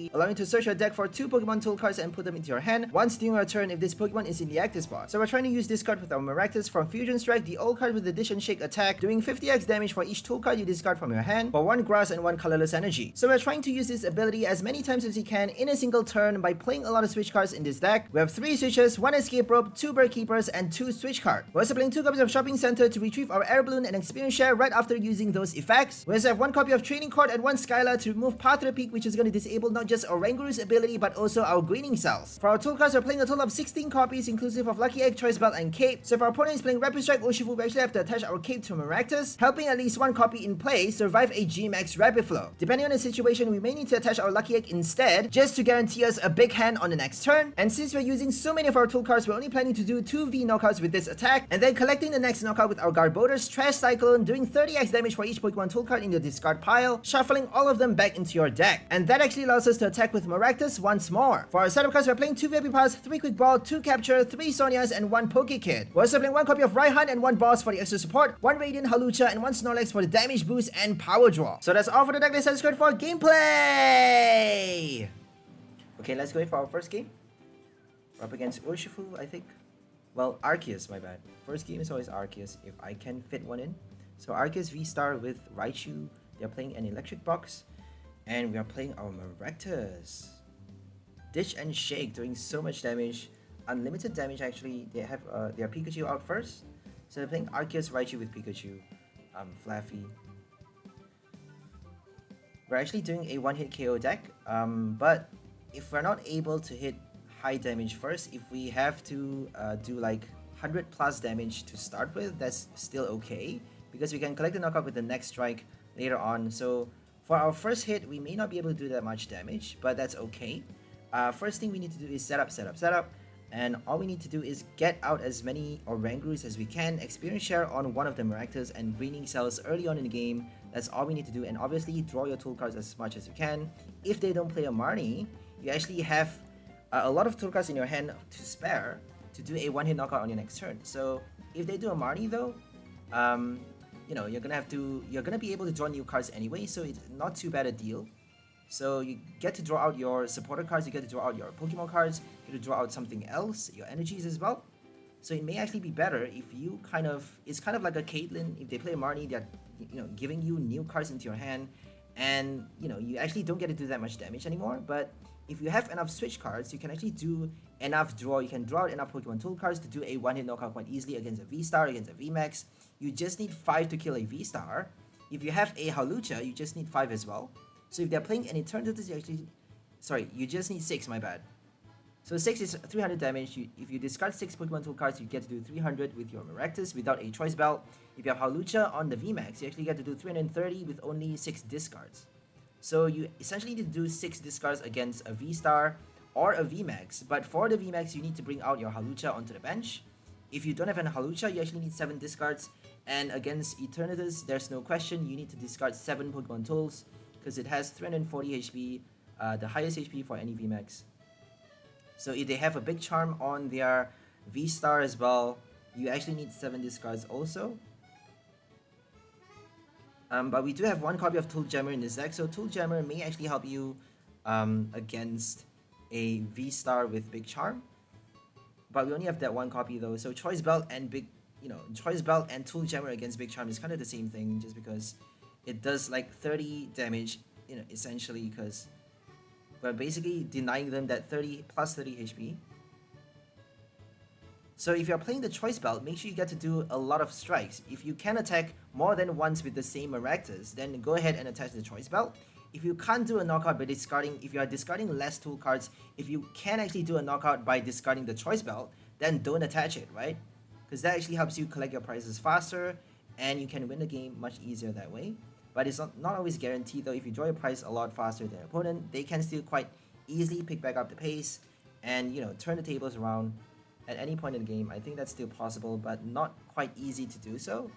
ability, allowing you to search your deck for 2 Pokemon tool cards and put them into your hand once during your turn if this Pokemon is in the active spot. So we're trying to use this card with our Maractus from Fusion Strike, the old card with Addition Shake attack, doing 50x damage for each tool card you discard from your hand for 1 grass and 1 colorless energy. So we're trying to use this ability as many times as you can in a single turn by playing a lot of switch cards in this deck. We have 3 switches, 1 escape rope, 2 bird keepers, and 2 switch cards. We're also playing 2 copies of Shopping Center to retrieve our air balloon and experience share right after using those effects. We also have 1 copy of Training Court and 1 Skyla to remove Path Repeat, which is going to disable not just Oranguru's ability but also our greening cells. For our tool cards, we're playing a total of 16 copies inclusive of Lucky Egg, Choice Belt, and Cape. So if our opponent is playing Rapid Strike Urshifu, we actually have to attach our Cape to Maractus, helping at least 1 copy in play survive a VMAX Rapid Flow. Depending on the situation, we may need to attach our Lucky Egg instead, just to guarantee us a big hand on the next turn. And since we're using so many of our tool cards, we're only planning to do 2 V knockouts with this attack, and then collecting the next knockout with our Garbodor's Trash Cyclone, doing 30x damage for each Pokemon tool card in the discard pile, shuffling all of them back into your deck. And that actually allows us to attack with Maractus once more. For our setup cards, we're playing 2 VIP Pass, 3 Quick Ball, 2 Capture, 3 Sonias, and 1 Pokekid. We're also playing 1 copy of Raihan and 1 Boss for the extra support, 1 Radiant Hawlucha, and 1 Snorlax for the damage boost and power draw. So that's all for the deck list. Let's go for gameplay! Okay, let's go for our first game. We're up against Urshifu, I think. Well, Arceus, my bad. First game is always Arceus, if I can fit one in. So Arceus V-Star with Raichu. They're playing an Electric Box. And we are playing our Maractus. Ditch and Shake, doing so much damage. Unlimited damage, actually. They have their Pikachu out first. So they're playing Arceus Raichu with Pikachu. Flaffy. We're actually doing a 1-hit KO deck. But if we're not able to hit high damage first, if we have to do like 100 plus damage to start with, that's still okay. Because we can collect the knockout with the next strike later on. So for our first hit, we may not be able to do that much damage, but that's okay. First thing we need to do is set up. And all we need to do is get out as many Orangurus as we can, experience share on one of the Maractus and greening cells early on in the game. That's all we need to do. And obviously draw your tool cards as much as you can. If they don't play a Marnie, you actually have a lot of tool cards in your hand to spare to do a 1-hit knockout on your next turn. So if they do a Marnie though, you know, you're gonna be able to draw new cards anyway, so it's not too bad a deal. So you get to draw out your supporter cards, you get to draw out your Pokemon cards, you get to draw out something else, your energies as well. So it may actually be better if you it's kind of like a Caitlyn. If they play a Marnie, they're giving you new cards into your hand, and you actually don't get to do that much damage anymore. But if you have enough switch cards, you can actually do enough draw. You can draw out enough Pokemon tool cards to do a 1-hit knockout quite easily against a V-Star, against a VMAX. You just need 5 to kill a V-Star. If you have a Hawlucha, you just need 5 as well. So if they're playing an Eternatus, you just need 6, my bad. So 6 is 300 damage. If you discard 6 Pokemon tool cards, you get to do 300 with your Maractus without a choice belt. If you have Hawlucha on the VMAX, you actually get to do 330 with only 6 discards. So you essentially need to do 6 discards against a V-Star or a VMAX. But for the VMAX, you need to bring out your Hawlucha onto the bench. If you don't have an Hawlucha, you actually need 7 discards. And against Eternatus, there's no question, you need to discard 7 Pokemon tools, because it has 340 HP, the highest HP for any VMAX. So if they have a big charm on their V-Star as well, you actually need 7 discards also. But we do have 1 copy of Tool Jammer in this deck, so Tool Jammer may actually help you against a V-Star with big charm. But we only have that 1 copy though, so Choice Belt and Choice Belt and Tool Jammer against big charm is kind of the same thing, just because it does like 30 damage, essentially, because we're basically denying them that 30 plus 30 HP. So if you're playing the Choice Belt, make sure you get to do a lot of strikes. If you can attack more than once with the same Maractus, then go ahead and attach the Choice Belt. If you can't do a knockout by discarding, if you are discarding less tool cards, if you can actually do a knockout by discarding the Choice Belt, then don't attach it, right? Because that actually helps you collect your prizes faster, and you can win the game much easier that way. But it's not always guaranteed though. If you draw your prize a lot faster than your opponent, they can still quite easily pick back up the pace and turn the tables around at any point in the game. I think that's still possible, but not quite easy to do so,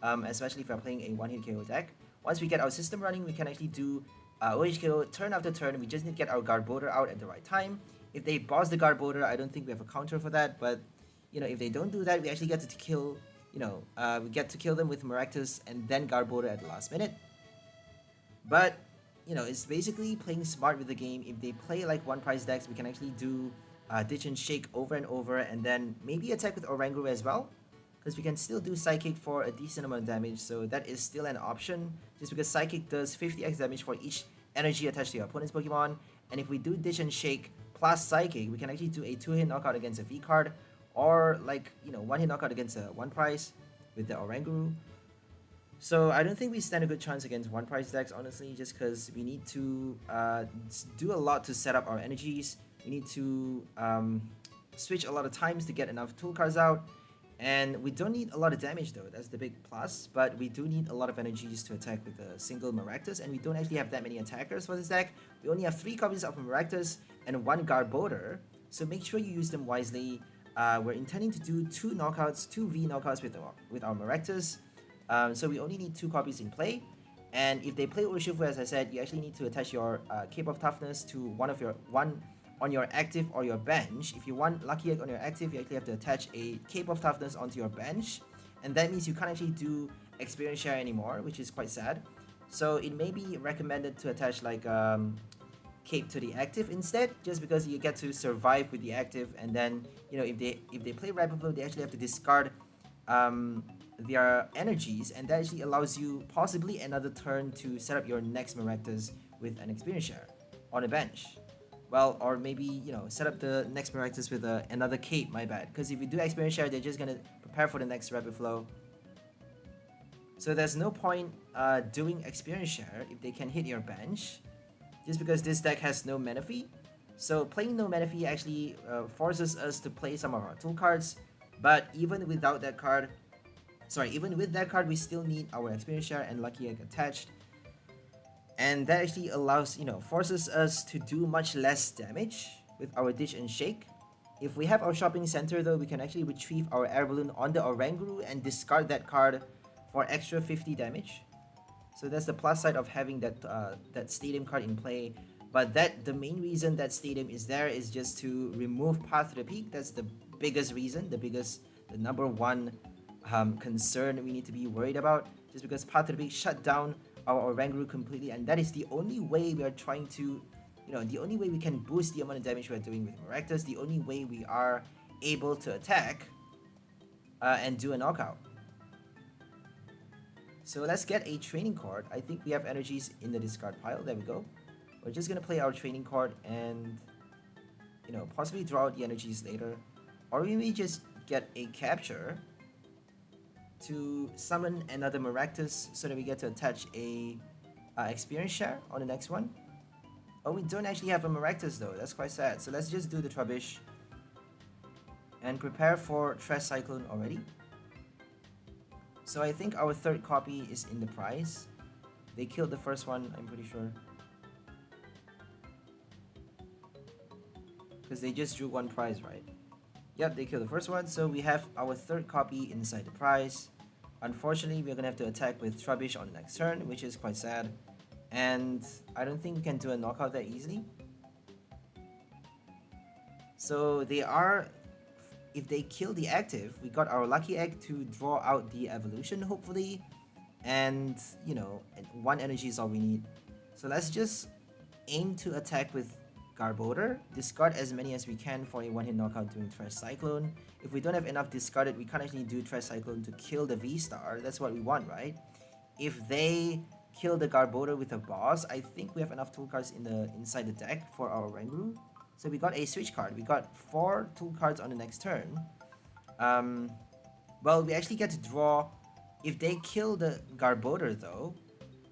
especially if you're playing a 1-hit KO deck. Once we get our system running, we can actually do OHKO turn after turn. We just need to get our Garbodor out at the right time. If they boss the Garbodor, I don't think we have a counter for that, but if they don't do that, we actually get to kill we get to kill them with Maractus and then Garbodor at the last minute. But, it's basically playing smart with the game. If they play like one price decks, we can actually do Ditch and Shake over and over, and then maybe attack with Oranguru as well, because we can still do Psychic for a decent amount of damage, so that is still an option, just because Psychic does 50x damage for each energy attached to your opponent's Pokemon, and if we do Ditch and Shake plus Psychic, we can actually do a 2-hit knockout against a V card, or like, 1-hit knockout against a 1-price with the Oranguru. So I don't think we stand a good chance against 1-price decks, honestly, just because we need to do a lot to set up our energies. We need to switch a lot of times to get enough tool cards out. And we don't need a lot of damage though, that's the big plus, but we do need a lot of energies to attack with a single Maractus, and we don't actually have that many attackers for this deck. We only have 3 copies of Maractus and 1 Garbodor, so make sure you use them wisely. We're intending to do 2 knockouts, 2 V knockouts with our Maractus, so we only need 2 copies in play. And if they play Urshifu, as I said, you actually need to attach your Cape of Toughness to one on your active or your bench. If you want Lucky Egg on your active, you actually have to attach a Cape of Toughness onto your bench, and that means you can't actually do Experience Share anymore, which is quite sad. So it may be recommended to attach like Cape to the active instead, just because you get to survive with the active, and then if they play Rapid Blow, they actually have to discard their energies, and that actually allows you possibly another turn to set up your next Maractus with an Experience Share on a bench. Well, or maybe, set up the next Maractus with another Cape, my bad. Because if you do Experience Share, they're just going to prepare for the next Rapid Flow. So there's no point doing Experience Share if they can hit your bench, just because this deck has no Manaphy. So playing no Manaphy actually forces us to play some of our tool cards, but even without that card, even with that card, we still need our Experience Share and Lucky Egg attached. And that actually allows, forces us to do much less damage with our Ditch and Shake. If we have our Shopping Center though, we can actually retrieve our Air Balloon on the Oranguru and discard that card for extra 50 damage. So that's the plus side of having that Stadium card in play. But the main reason that Stadium is there is just to remove Path to the Peak. That's the biggest reason, the number one concern we need to be worried about. Just because Path to the Peak shut down our Oranguru completely, and that is the only way we are trying to, the only way we can boost the amount of damage we're doing with Maractus, the only way we are able to attack and do a knockout. So let's get a training card. I think we have energies in the discard pile. There we go. We're just gonna play our training card and, possibly draw out the energies later, or we may just get a capture to summon another Maractus so that we get to attach a Experience Share on the next one. Oh, we don't actually have a Maractus though, that's quite sad. So let's just do the Trubbish and prepare for Trash Cyclone already. So I think our 3rd copy is in the prize. They killed the first one, I'm pretty sure, because they just drew 1 prize, right? Yep, they killed the first one, so we have our 3rd copy inside the prize. Unfortunately, we're gonna have to attack with Trubbish on the next turn, which is quite sad. And I don't think we can do a knockout that easily. So if they kill the active, we got our Lucky Egg to draw out the evolution, hopefully. And, 1 energy is all we need. So let's just aim to attack with Garbodor, discard as many as we can for a 1-hit knockout during Trash Cyclone. If we don't have enough discarded, we can't actually do Trash Cyclone to kill the VSTAR. That's what we want, right? If they kill the Garbodor with a boss, I think we have enough tool cards inside the deck for our Oranguru. So we got a switch card. We got 4 tool cards on the next turn. Well, we actually get to draw. If they kill the Garbodor though,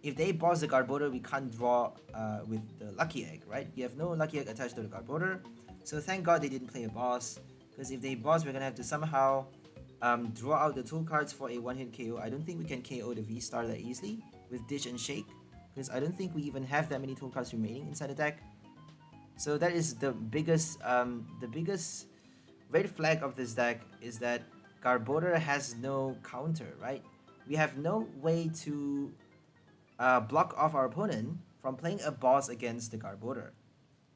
if they boss the Garbodor, we can't draw with the Lucky Egg, right? We have no Lucky Egg attached to the Garbodor. So thank God they didn't play a boss, because if they boss, we're gonna have to somehow draw out the tool cards for a 1-hit KO. I don't think we can KO the VSTAR that easily with Ditch and Shake, because I don't think we even have that many tool cards remaining inside the deck. So that is the biggest red flag of this deck, is that Garbodor has no counter, right? We have no way to block off our opponent from playing a boss against the Garbodor.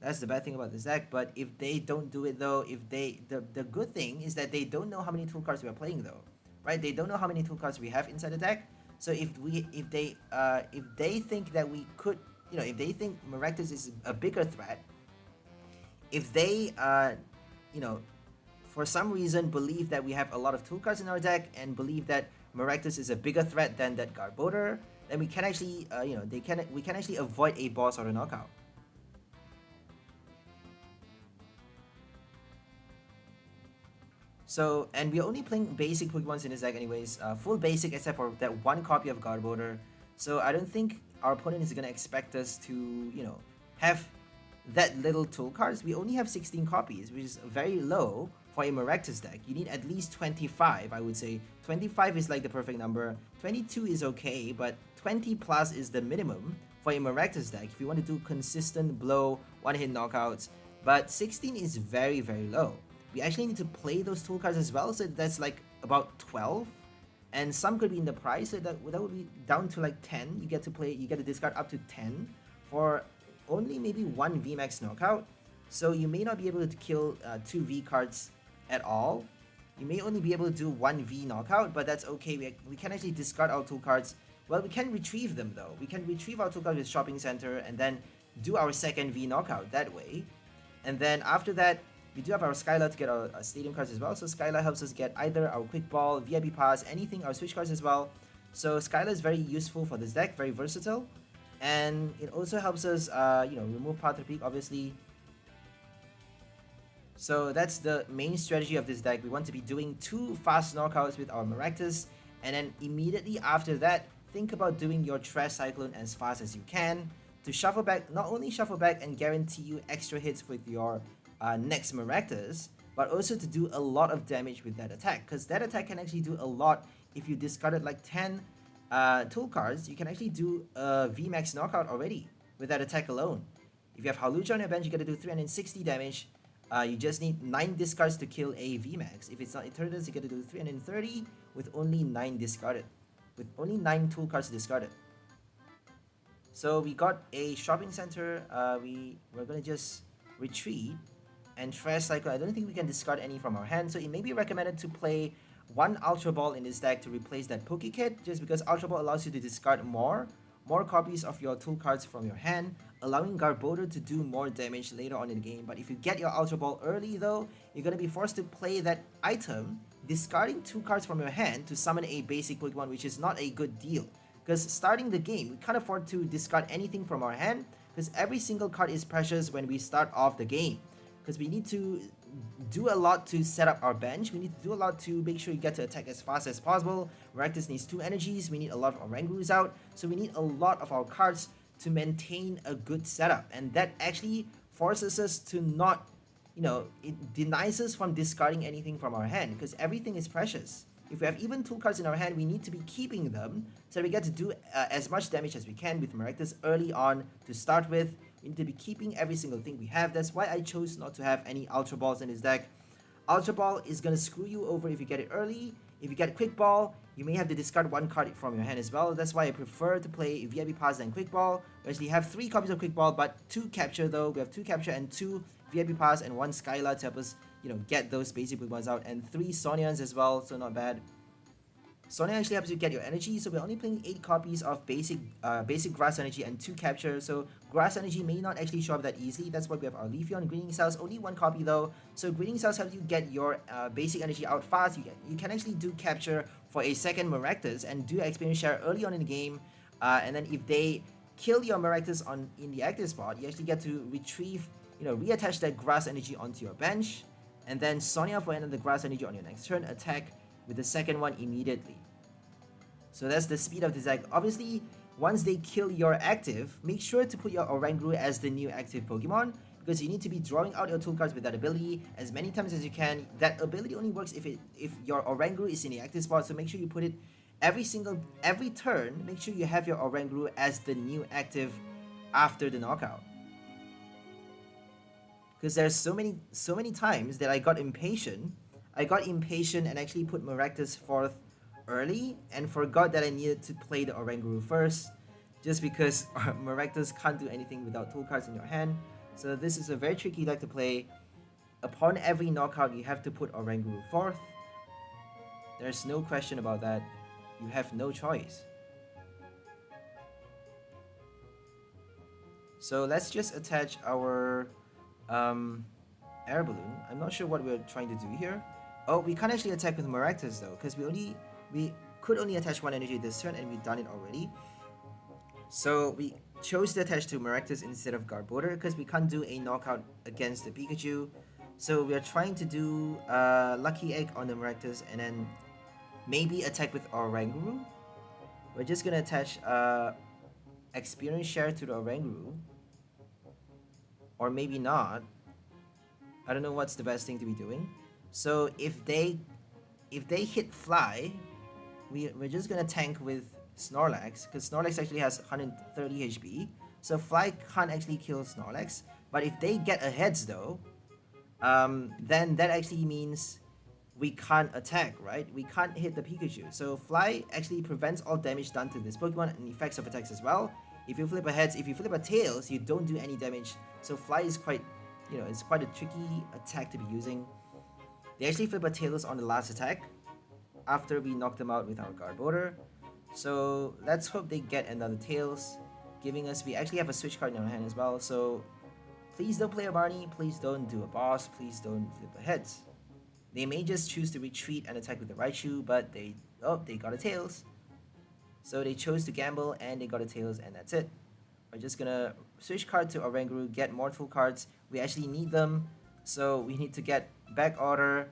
That's the bad thing about this deck. But if they don't do it though, the good thing is that they don't know how many tool cards we are playing though. right? They don't know how many tool cards we have inside the deck. So if they think that we could, if they think Maractus is a bigger threat, if they for some reason believe that we have a lot of tool cards in our deck and believe that Maractus is a bigger threat than that Garbodor, then we can actually we can actually avoid a boss or a knockout. So, and we're only playing basic Pokemons in this deck anyways, full basic except for that one copy of Garbodor. So I don't think our opponent is going to expect us to, have that little tool cards. We only have 16 copies, which is very low for a Maractus deck. You need at least 25, I would say. 25 is like the perfect number. 22 is okay, but 20 plus is the minimum for a Maractus deck if you want to do consistent blow, one-hit knockouts. But 16 is very, very low. We actually need to play those tool cards as well, so that's like about 12, and some could be in the price, so that would be down to like 10. You get to discard up to 10 for only maybe one VMAX knockout. So you may not be able to kill 2 V cards at all. You may only be able to do 1 V knockout, but that's okay. We can actually discard our tool cards. Well, we can retrieve them though. We can retrieve our tool cards with Shopping Center and then do our second V knockout that way. And then after that, we do have our Skyla to get our Stadium cards as well. So Skyla helps us get either our Quick Ball, VIP Pass, anything, our Switch cards as well. So Skyla is very useful for this deck, very versatile. And it also helps us, remove Path to Peak, obviously. So that's the main strategy of this deck. We want to be doing 2 fast knockouts with our Maractus. And then immediately after that, think about doing your Trash Cyclone as fast as you can to shuffle back, not only shuffle back and guarantee you extra hits with your next Maractus, but also to do a lot of damage with that attack, because that attack can actually do a lot. If you discarded like 10 tool cards, you can actually do a VMAX knockout already with that attack alone. If you have Hawlucha on your bench, you gotta do 360 damage. You just need 9 discards to kill a VMAX. If it's not Eternatus, you gotta do 330 with only 9 discarded, with only 9 tool cards discarded. So we got a Shopping Center. We're gonna just retreat and Trash Cycle. I don't think we can discard any from our hand, so it may be recommended to play 1 Ultra Ball in this deck to replace that Poke Kit, just because Ultra Ball allows you to discard more copies of your tool cards from your hand, allowing Garbodor to do more damage later on in the game. But if you get your Ultra Ball early though, you're going to be forced to play that item, discarding 2 cards from your hand to summon a basic Pokemon, which is not a good deal. Because starting the game, we can't afford to discard anything from our hand, because every single card is precious when we start off the game. Because we need to do a lot to set up our bench. We need to do a lot to make sure you get to attack as fast as possible. Maractus needs 2 energies. We need a lot of Orangurus out. So we need a lot of our cards to maintain a good setup. And that actually forces us to not, it denies us from discarding anything from our hand, because everything is precious. If we have even tool cards in our hand, we need to be keeping them so we get to do as much damage as we can with Maractus early on to start with. We need to be keeping every single thing we have. That's why I chose not to have any Ultra Balls in this deck. Ultra Ball is going to screw you over if you get it early. If you get Quick Ball, you may have to discard 1 card from your hand as well. That's why I prefer to play VIP Pass than Quick Ball. We actually have 3 copies of Quick Ball, but 2 Capture though. We have 2 Capture and 2 VIP Pass and 1 Skyla to help us, get those basic Pokemons out. And 3 Sonians as well, so not bad. Sonia actually helps you get your energy, so we're only playing 8 copies of basic Grass Energy and 2 Capture, so Grass Energy may not actually show up that easily. That's why we have our Leafeon. Greening Cells, only 1 copy though, so Greening Cells helps you get your basic energy out fast. You can actually do Capture for a second Maractus and do Experience Share early on in the game, and then if they kill your Maractus in the active spot, you actually get to retrieve, reattach that Grass Energy onto your bench, and then Sonia for another Grass Energy on your next turn, attack with the second one immediately. So that's the speed of this deck. Obviously, once they kill your active, make sure to put your Oranguru as the new active Pokemon, because you need to be drawing out your tool cards with that ability as many times as you can. That ability only works if your Oranguru is in the active spot, so make sure you put it every turn. Make sure you have your Oranguru as the new active after the knockout. Because there's so many times that I got impatient and actually put Maractus forth early and forgot that I needed to play the Oranguru first, just because Maractus can't do anything without tool cards in your hand. So this is a very tricky deck to play. Upon every knockout, you have to put Oranguru forth. There's no question about that. You have no choice. So let's just attach our air balloon. I'm not sure what we're trying to do here. Oh, we can't actually attack with Maractus though, because we could only attach one energy this turn, and we've done it already. So we chose to attach to Maractus instead of Guard Border because we can't do a knockout against the Pikachu. So we are trying to do Lucky Egg on the Maractus and then maybe attack with Oranguru. We're just gonna attach Experience Share to the Oranguru, or maybe not. I don't know what's the best thing to be doing. So if they hit Fly, we're just gonna tank with Snorlax, because Snorlax actually has 130 HP, so Fly can't actually kill Snorlax. But if they get a heads though, then that actually means we can't attack, right? We can't hit the Pikachu. So Fly actually prevents all damage done to this Pokemon and effects of attacks as well. If you flip a heads, if you flip a tails, you don't do any damage. So Fly is quite, it's quite a tricky attack to be using. They actually flip a tails on the last attack after we knock them out with our Guard Border. So let's hope they get another tails, giving us, we actually have a switch card in our hand as well. So please don't play a Barney, please don't do a boss, please don't flip a heads. They may just choose to retreat and attack with the Raichu, but they got a tails. So they chose to gamble and they got a tails, and that's it. We're just gonna switch card to Oranguru, get more tool cards. We actually need them, so we need to get back order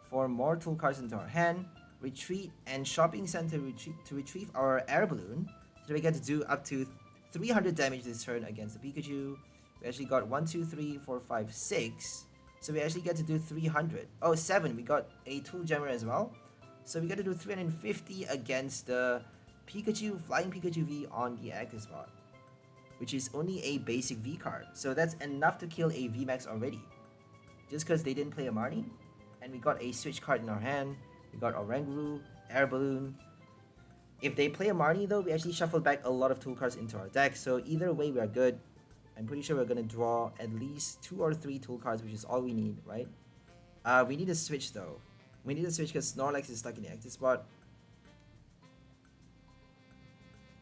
for more tool cards into our hand, retreat and shopping center to retrieve our air balloon, so we get to do up to 300 damage this turn against the Pikachu. We actually got 1, 2, 3, 4, 5, 6. So we actually get to do 300. Oh, 7. We got a tool gemmer as well. So we get to do 350 against the Pikachu, Flying Pikachu V on the active spot, which is only a basic V card. So that's enough to kill a VMAX already. Just because they didn't play a Marnie, and we got a switch card in our hand. We got Oranguru, Air Balloon. If they play a Marnie though, we actually shuffled back a lot of tool cards into our deck. So either way, we are good. I'm pretty sure we're going to draw at least 2 or 3 tool cards, which is all we need, right? We need a switch though. We need a switch because Snorlax is stuck in the active spot.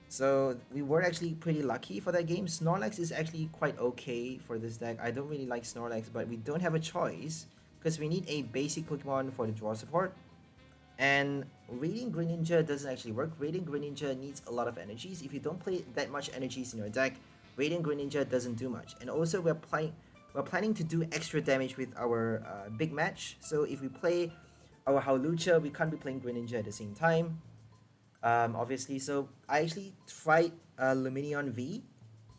So we were actually pretty lucky for that game. Snorlax is actually quite okay for this deck. I don't really like Snorlax, but we don't have a choice because we need a basic Pokemon for the draw support. And Radiant Greninja doesn't actually work. Radiant Greninja needs a lot of energies. If you don't play that much energies in your deck, Radiant Greninja doesn't do much. And also we're planning to do extra damage with our big match. So if we play our Hawlucha, we can't be playing Greninja at the same time. Obviously, so I actually tried Lumineon V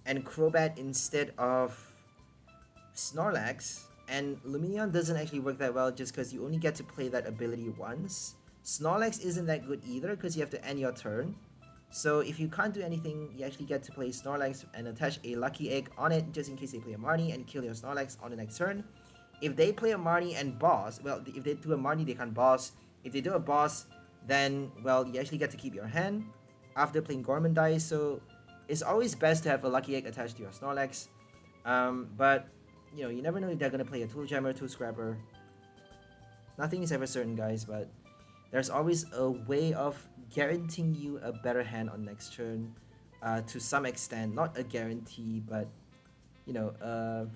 and Crobat instead of Snorlax, and Lumineon doesn't actually work that well just because you only get to play that ability once. Snorlax isn't that good either because you have to end your turn. So if you can't do anything, you actually get to play Snorlax and attach a Lucky Egg on it just in case they play a Marnie and kill your Snorlax on the next turn. If they play a Marnie and boss, well, if they do a Marnie, they can't boss. If they do a boss, then, well, you actually get to keep your hand after playing Gourmandise. So it's always best to have a Lucky Egg attached to your Snorlax. But, you never know if they're going to play a Tool Jammer, Tool Scrapper. Nothing is ever certain, guys, but there's always a way of guaranteeing you a better hand on next turn to some extent. Not a guarantee, but, I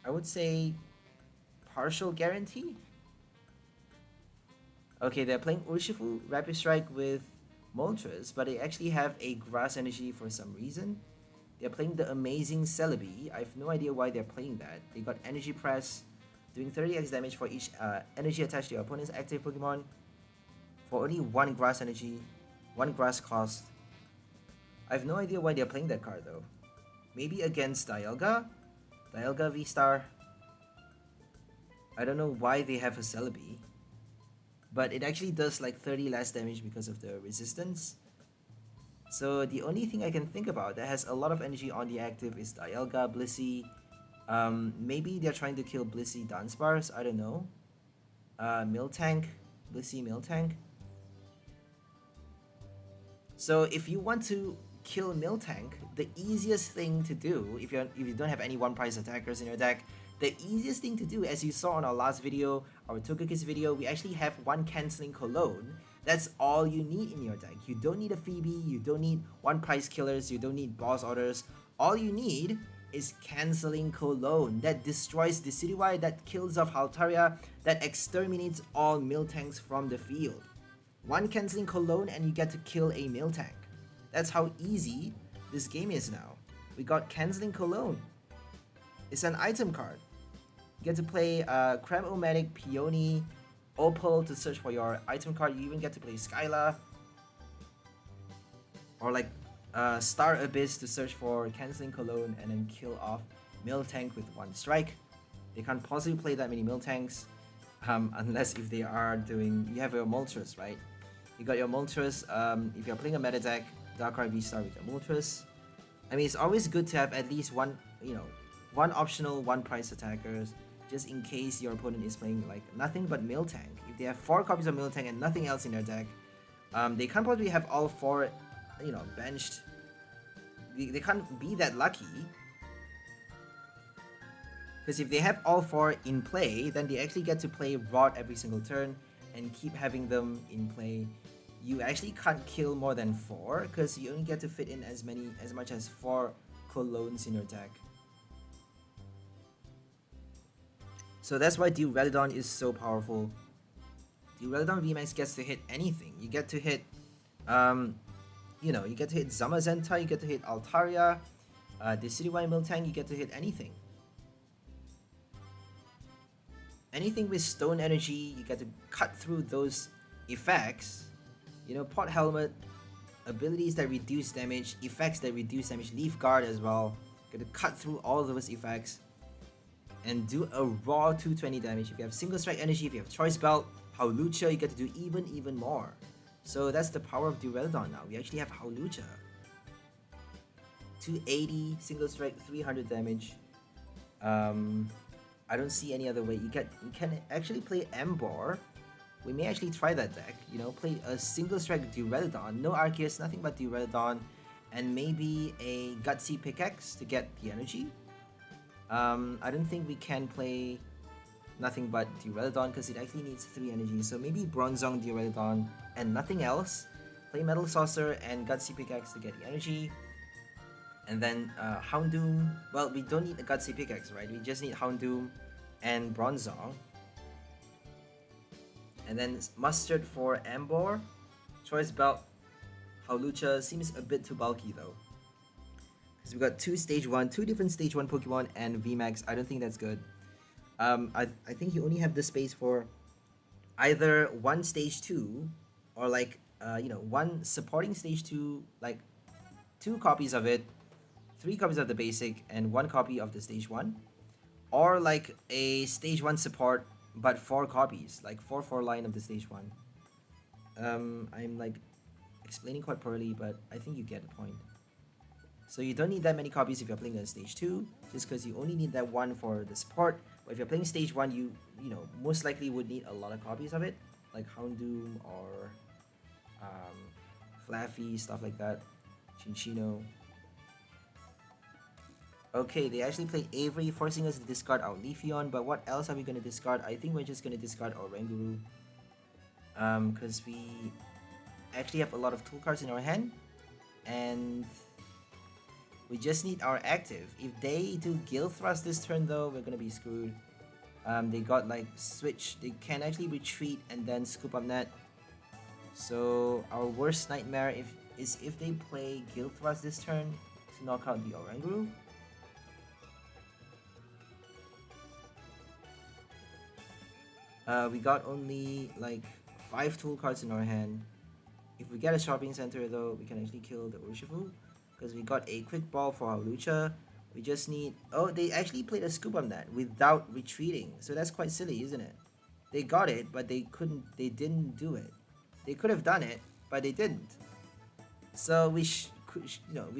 would say partial guarantee. Okay, they're playing Urshifu, Rapid Strike with Moltres, but they actually have a Grass Energy for some reason. They're playing the amazing Celebi. I have no idea why they're playing that. They got Energy Press, doing 30x damage for each energy attached to your opponent's active Pokemon for only 1 Grass Energy, 1 Grass cost. I have no idea why they're playing that card though. Maybe against Dialga V-Star. I don't know why they have a Celebi, but it actually does like 30 less damage because of the resistance. So the only thing I can think about that has a lot of energy on the active is Dialga, Blissey. Maybe they're trying to kill Blissey Dunsparce, I don't know. Miltank, Blissey Miltank. So if you want to kill Miltank, the easiest thing to do, if you don't have any one price attackers in your deck, the easiest thing to do, as you saw on our last video, our Togekiss video, we actually have one canceling Cologne. That's all you need in your deck. You don't need a Phoebe, you don't need one price killers, you don't need boss orders. All you need is canceling Cologne that destroys Decidueye, that kills off Altaria, that exterminates all Miltanks from the field. One canceling Cologne and you get to kill a Miltank. That's how easy this game is now. We got canceling Cologne. It's an item card. You get to play Cram-O-Matic, Peony, Opal to search for your item card. You even get to play Skyla. Or like Star Abyss to search for canceling Cologne and then kill off Miltank with one strike. They can't possibly play that many Miltanks unless if they are doing... You have your Moltres, right? You got your Moltres. If you're playing a meta deck, Darkrai V-Star with your Moltres. I mean, it's always good to have at least one, one optional, one price attackers, just in case your opponent is playing like nothing but Miltank. If they have 4 copies of Miltank and nothing else in their deck, they can't probably have all 4, benched. They can't be that lucky. Because if they have all 4 in play, then they actually get to play Rod every single turn and keep having them in play. You actually can't kill more than 4 because you only get to fit in as much as 4 Colognes in your deck. So that's why 𝘿𝐿𝐸𝓸𝓚 is so powerful. 𝘿𝐿𝐸𝓸𝓚 VMAX gets to hit anything. You get to hit, you get to hit Zamazenta, you get to hit Altaria, Decidueye Miltank, you get to hit anything. Anything with Stone Energy, you get to cut through those effects. Pot Helmet, abilities that reduce damage, effects that reduce damage, Leaf Guard as well. You get to cut through all those effects and do a raw 220 damage. If you have Single Strike Energy, if you have Choice Belt, Hawlucha, you get to do even more. So that's the power of 𝘿𝐿𝐸𝓸 now. We actually have Hawlucha. 280, Single Strike, 300 damage. I don't see any other way. You can actually play Emboar. We may actually try that deck. Play a Single Strike 𝘿𝐿𝐸𝓸, no Arceus, nothing but 𝘿𝐿𝐸𝓸, and maybe a Gutsy Pickaxe to get the energy. I don't think we can play nothing but 𝘿𝐿𝐸𝓸 because it actually needs 3 energy. So maybe Bronzong 𝘿𝐿E𝐸𝐸 and nothing else. Play Metal Saucer and Gutsy Pickaxe to get the energy. And then Houndoom. Well, we don't need a Gutsy Pickaxe, right? We just need Houndoom and Bronzong. And then Mustard for Emboar. Choice Belt, Hawlucha seems a bit too bulky though. Because we got 2 stage 1, 2 different stage 1 Pokemon and VMAX. I don't think that's good. I think you only have the space for either one stage 2 or like, one supporting stage 2, like 2 copies of it, 3 copies of the basic, and 1 copy of the stage 1. Or like a stage 1 support, but 4 copies, like 4 line of the stage 1. I'm like explaining quite poorly, but I think you get the point. So you don't need that many copies if you're playing a stage 2, just because you only need that 1 for the support. But if you're playing stage 1, you most likely would need a lot of copies of it, like Houndoom or Flaffy, stuff like that, Chinchino. Okay, they actually played Avery, forcing us to discard our Leafeon, but what else are we going to discard? I think we're just going to discard Oranguru. Because we actually have a lot of tool cards in our hand, and we just need our active. If they do Gale Thrust this turn though, we're going to be screwed. They got like Switch, they can actually retreat and then scoop up net. So our worst nightmare is if they play Gale Thrust this turn to knock out the Oranguru. We got only like 5 tool cards in our hand. If we get a shopping center though, we can actually kill the Urshifu because we got a quick ball for Hawlucha. We just need... Oh, they actually played a scoop on that without retreating. So that's quite silly, isn't it? They got it, but they didn't do it. They could have done it, but they didn't. So we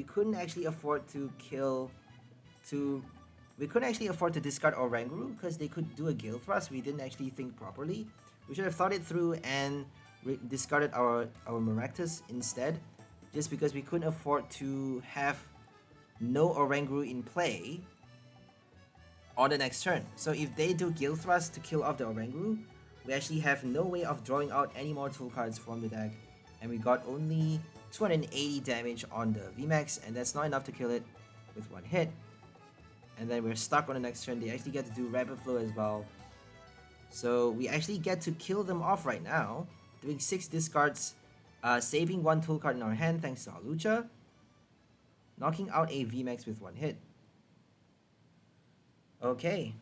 couldn't actually afford to we couldn't actually afford to discard Oranguru because they could do a Gale Thrust. We didn't actually think properly. We should have thought it through and discarded our Maractus instead, just because we couldn't afford to have no Oranguru in play on the next turn. So if they do Gale Thrust to kill off the Oranguru, we actually have no way of drawing out any more tool cards from the deck, and we got only 280 damage on the VMAX, and that's not enough to kill it with one hit. And then we're stuck on the next turn. They actually get to do Rapid Flow as well. So we actually get to kill them off right now, doing 6 discards, saving 1 tool card in our hand thanks to Hawlucha, knocking out a VMAX with 1 hit. Okay.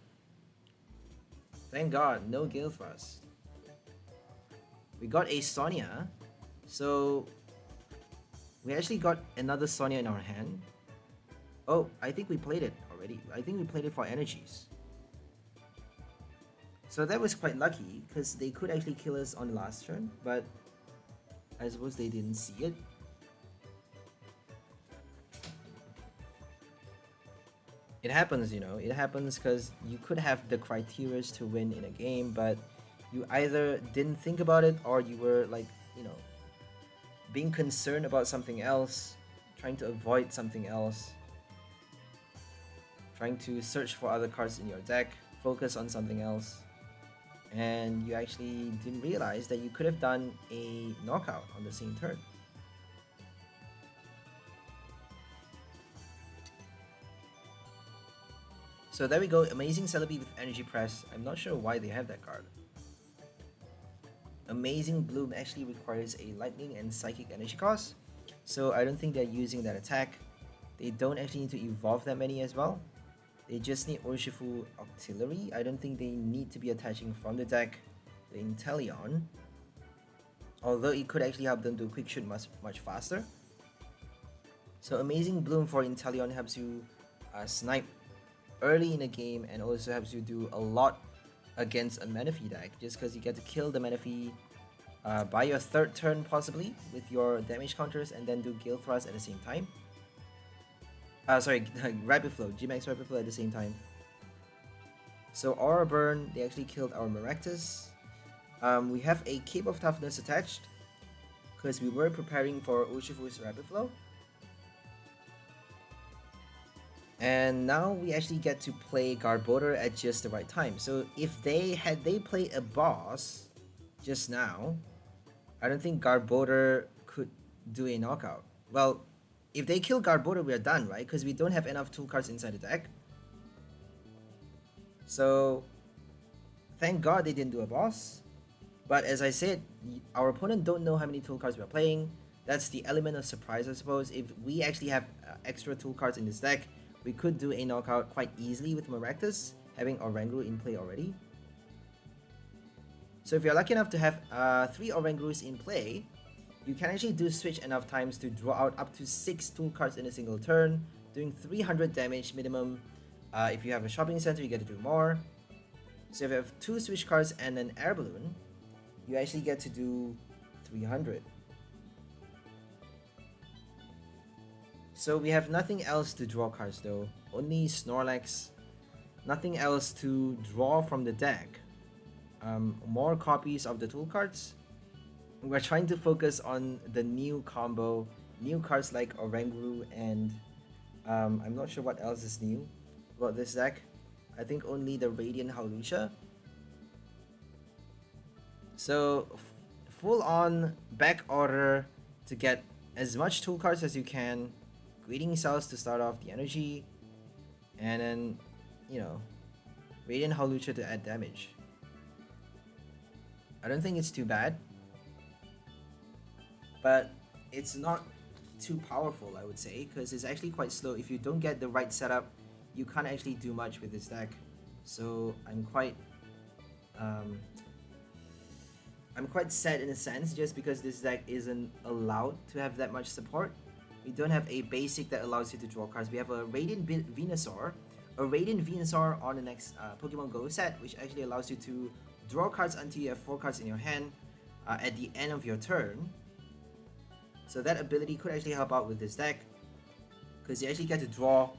Thank God, no Gale Thrust. We got a Sonia, so we actually got another Sonia in our hand. Oh, I think we played it already. I think we played it for energies. So that was quite lucky, because they could actually kill us on the last turn, but I suppose they didn't see it. It happens, you know, it happens because you could have the criteria to win in a game, but you either didn't think about it or you were like, you know, being concerned about something else, trying to avoid something else, trying to search for other cards in your deck, focus on something else, and you actually didn't realize that you could have done a knockout on the same turn. So there we go, Amazing Celebi with Energy Press. I'm not sure why they have that card. Amazing Bloom actually requires a Lightning and Psychic energy cost, so I don't think they're using that attack. They don't actually need to evolve that many as well. They just need Urshifu Octillery. I don't think they need to be attaching from the deck the Inteleon, although it could actually help them do Quick Shoot much faster. So Amazing Bloom for Inteleon helps you snipe early in the game, and also helps you do a lot against a Manaphy deck, just because you get to kill the Manaphy by your 3rd turn possibly with your damage counters, and then do Gale Thrust at the same time. Sorry, Rapid Flow, VMAX Rapid Flow at the same time. So Aura Burn, they actually killed our Maractus. We have a Cape of Toughness attached, because we were preparing for Urshifu's Rapid Flow. And now we actually get to play Garbodor at just the right time. So if they played a boss just now, I don't think Garbodor could do a knockout. Well, if they kill Garbodor, we are done, right? Because we don't have enough tool cards inside the deck. So thank God they didn't do a boss. But as I said, our opponent don't know how many tool cards we are playing. That's the element of surprise, I suppose. If we actually have extra tool cards in this deck, we could do a knockout quite easily with Maractus, having Oranguru in play already. So if you're lucky enough to have 3 Orangurus in play, you can actually do switch enough times to draw out up to 6 tool cards in a single turn, doing 300 damage minimum. If you have a shopping center, you get to do more. So if you have 2 switch cards and an air balloon, you actually get to do 300. So we have nothing else to draw cards though, only Snorlax, nothing else to draw from the deck. More copies of the tool cards. We're trying to focus on the new combo, new cards like Oranguru, and I'm not sure what else is new about this deck. I think only the Radiant Hawlucha. So full on back order to get as much tool cards as you can. Greeting Cells to start off the energy, and then, you know, Radiant Hawlucha to add damage. I don't think it's too bad, but it's not too powerful, I would say, because it's actually quite slow. If you don't get the right setup, you can't actually do much with this deck. So I'm quite sad in a sense, just because this deck isn't allowed to have that much support. We don't have a basic that allows you to draw cards. We have a Radiant Venusaur on the next Pokemon Go set, which actually allows you to draw cards until you have 4 cards in your hand at the end of your turn. So that ability could actually help out with this deck, because you actually get to draw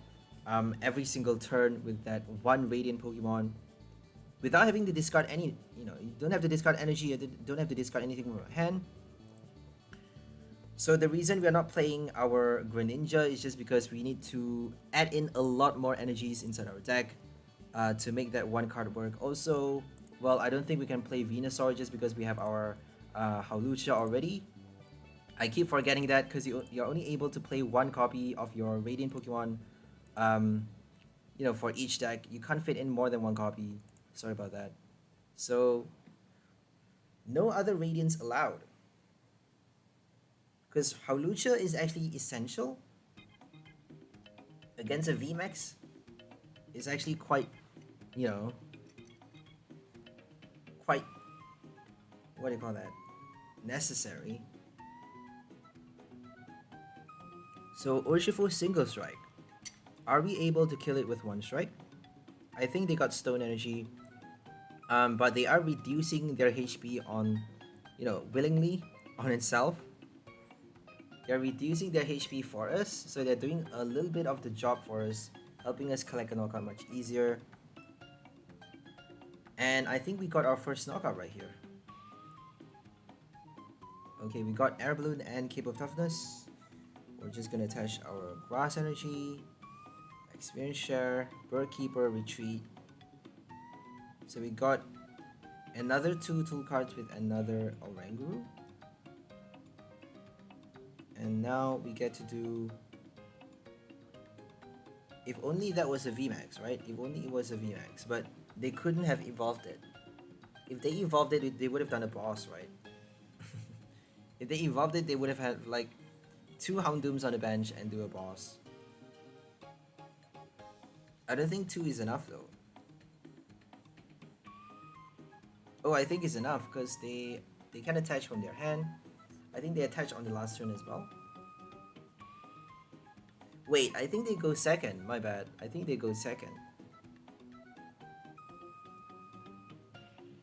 every single turn with that one Radiant Pokemon without having to discard any, you know, you don't have to discard energy, you don't have to discard anything from your hand. So the reason we are not playing our Greninja is just because we need to add in a lot more energies inside our deck to make that one card work. Also, well, I don't think we can play Venusaur just because we have our Hawlucha already. I keep forgetting that because you're only able to play one copy of your Radiant Pokemon, you know, for each deck. You can't fit in more than one copy. Sorry about that. So, no other Radiants allowed. Because Hawlucha is actually essential against a VMAX. It's actually quite, you know, quite, what do you call that? Necessary. So Urshifu single strike. Are we able to kill it with one strike? I think they got Stone Energy. But they are reducing their HP on, you know, willingly on itself. They're reducing their HP for us, so they're doing a little bit of the job for us, helping us collect a knockout much easier. And I think we got our first knockout right here. Okay, we got Air Balloon and Cape of Toughness. We're just gonna attach our Grass Energy, Experience Share, Bird Keeper, Retreat. So we got another 2 tool cards with another Oranguru. And now we get to do... If only that was a VMAX, right? If only it was a VMAX. But they couldn't have evolved it. If they evolved it, they would have done a boss, right? If they evolved it, they would have had like 2 Houndooms on the bench and do a boss. I don't think 2 is enough though. Oh, I think it's enough because they can attach from their hand. I think they attach on the last turn as well. Wait, I think they go second. My bad. I think they go second.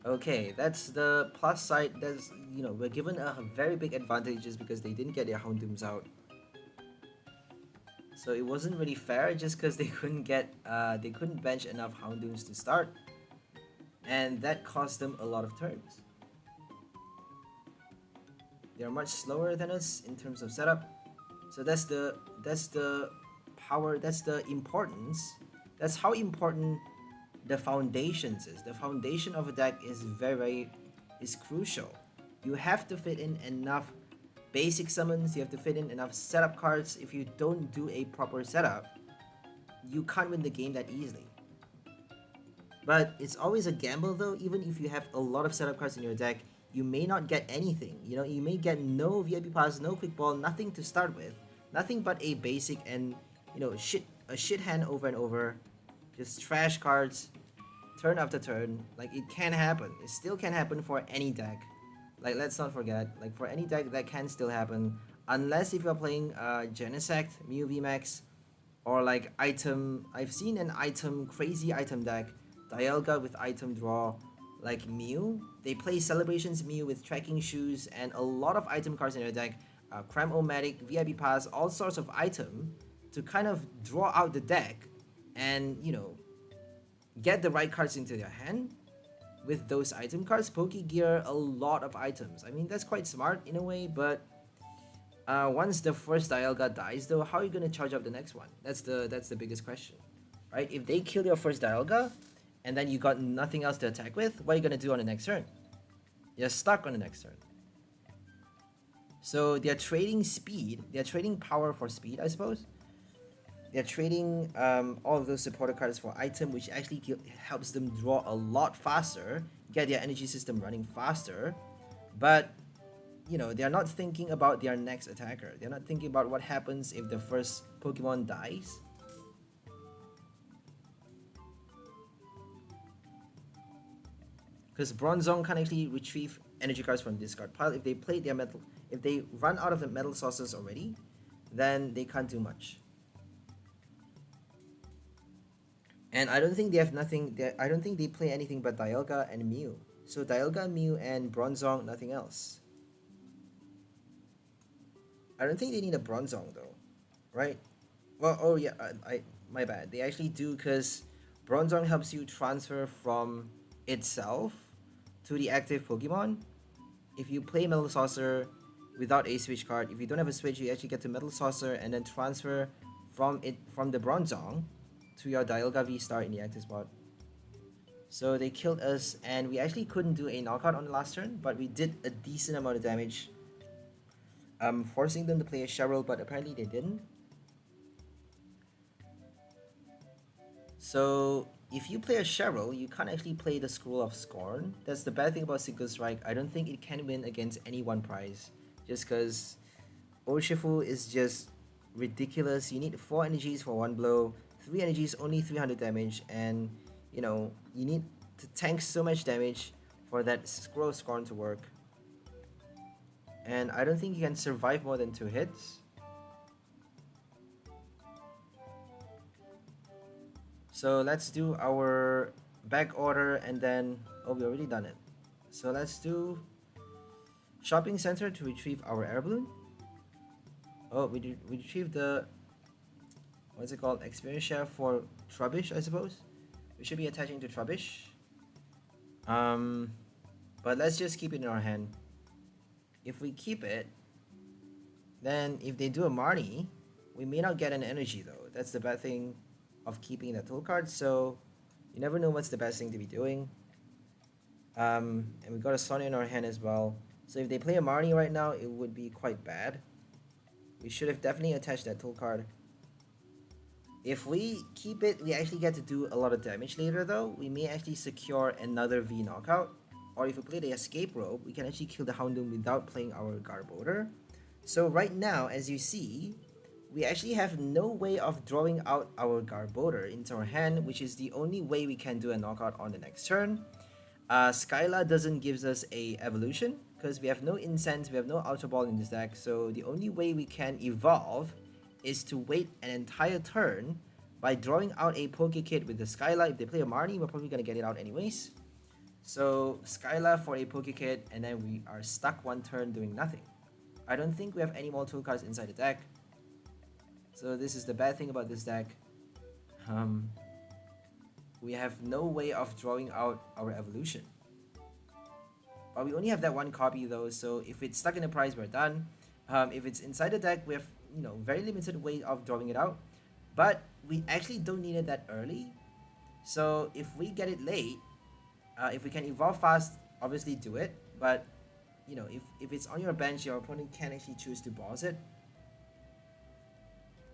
Okay, that's the plus side. That's, you know, we're given a very big advantage just because they didn't get their Houndooms out. So it wasn't really fair just because they couldn't bench enough Houndooms to start. And that cost them a lot of turns. They are much slower than us in terms of setup. So that's the power, that's the importance. That's how important the foundations is. The foundation of a deck is is crucial. You have to fit in enough basic summons, you have to fit in enough setup cards. If you don't do a proper setup, you can't win the game that easily. But it's always a gamble though. Even if you have a lot of setup cards in your deck, you may not get anything. You know, you may get no VIP pass, no quick ball, nothing to start with. Nothing but a basic and, you know, a shit hand over and over. Just trash cards, turn after turn. Like, it can happen. It still can happen for any deck. Like, let's not forget, like, for any deck that can still happen. Unless if you're playing Genesect, Mew VMAX, or like item. I've seen an item, crazy item deck. Dialga with item draw, like Mew. They play Celebrations Mew with Tracking Shoes and a lot of item cards in their deck. Cram-O-Matic, VIP Pass, all sorts of item to kind of draw out the deck and, you know, get the right cards into their hand. With those item cards, Pokegear, a lot of items. I mean, that's quite smart in a way, but once the first Dialga dies though, how are you going to charge up the next one? That's the biggest question, right? If they kill your first Dialga, and then you got nothing else to attack with, what are you going to do on the next turn? You're stuck on the next turn. So they're trading speed. They're trading power for speed, I suppose. They're trading all of those supporter cards for item, which actually helps them draw a lot faster, get their energy system running faster. But, you know, they're not thinking about their next attacker. They're not thinking about what happens if the first Pokemon dies. Because Bronzong can actually retrieve energy cards from discard pile. If they play their metal, if they run out of the metal sources already, then they can't do much. And I don't think they have nothing. I don't think they play anything but Dialga and Mew. So Dialga, Mew, and Bronzong, nothing else. I don't think they need a Bronzong though, right? Well, oh yeah, my bad. They actually do, because Bronzong helps you transfer from itself to the active Pokemon. If you play Metal Saucer without a switch card, if you don't have a switch, you actually get to Metal Saucer and then transfer from the Bronzong to your Dialga VSTAR in the active spot. So they killed us, and we actually couldn't do a knockout on the last turn, but we did a decent amount of damage, forcing them to play a Cheryl, but apparently they didn't. So if you play a Cheryl, you can't actually play the Scroll of Scorn. That's the bad thing about Single Strike. I don't think it can win against any one prize, just because Urshifu is just ridiculous. You need 4 energies for 1 blow, 3 energies, only 300 damage, and you know, you need to tank so much damage for that Scroll of Scorn to work. And I don't think you can survive more than 2 hits. So let's do our back order, and then, oh, we already done it. So let's do Shopping Center to retrieve our air balloon. Oh, we retrieved the, what's it called, experience share for Trubbish, I suppose. We should be attaching to Trubbish. But let's just keep it in our hand. If we keep it, then if they do a Marnie, we may not get an energy though. That's the bad thing of keeping that tool card, so you never know what's the best thing to be doing. And we got a Sonya in our hand as well. So if they play a Marnie right now, it would be quite bad. We should have definitely attached that tool card. If we keep it, we actually get to do a lot of damage later though. We may actually secure another V knockout. Or if we play the Escape Rope, we can actually kill the Houndoom without playing our Garbodor. So right now, as you see, we actually have no way of drawing out our Garbodor into our hand, which is the only way we can do a knockout on the next turn. Skyla doesn't give us a evolution, because we have no Incense, we have no Ultra Ball in this deck, so the only way we can evolve is to wait an entire turn by drawing out a Pokekid with the Skyla. If they play a Marnie, we're probably going to get it out anyways. So Skyla for a Pokekid, and then we are stuck 1 turn doing nothing. I don't think we have any more tool cards inside the deck. So this is the bad thing about this deck. We have no way of drawing out our evolution. But we only have that 1 copy though, so if it's stuck in the prize, we're done. If it's inside the deck, we have, you know, very limited way of drawing it out. But we actually don't need it that early. So if we get it late, if we can evolve fast, obviously do it. But you know, if it's on your bench, your opponent can actually choose to boss it.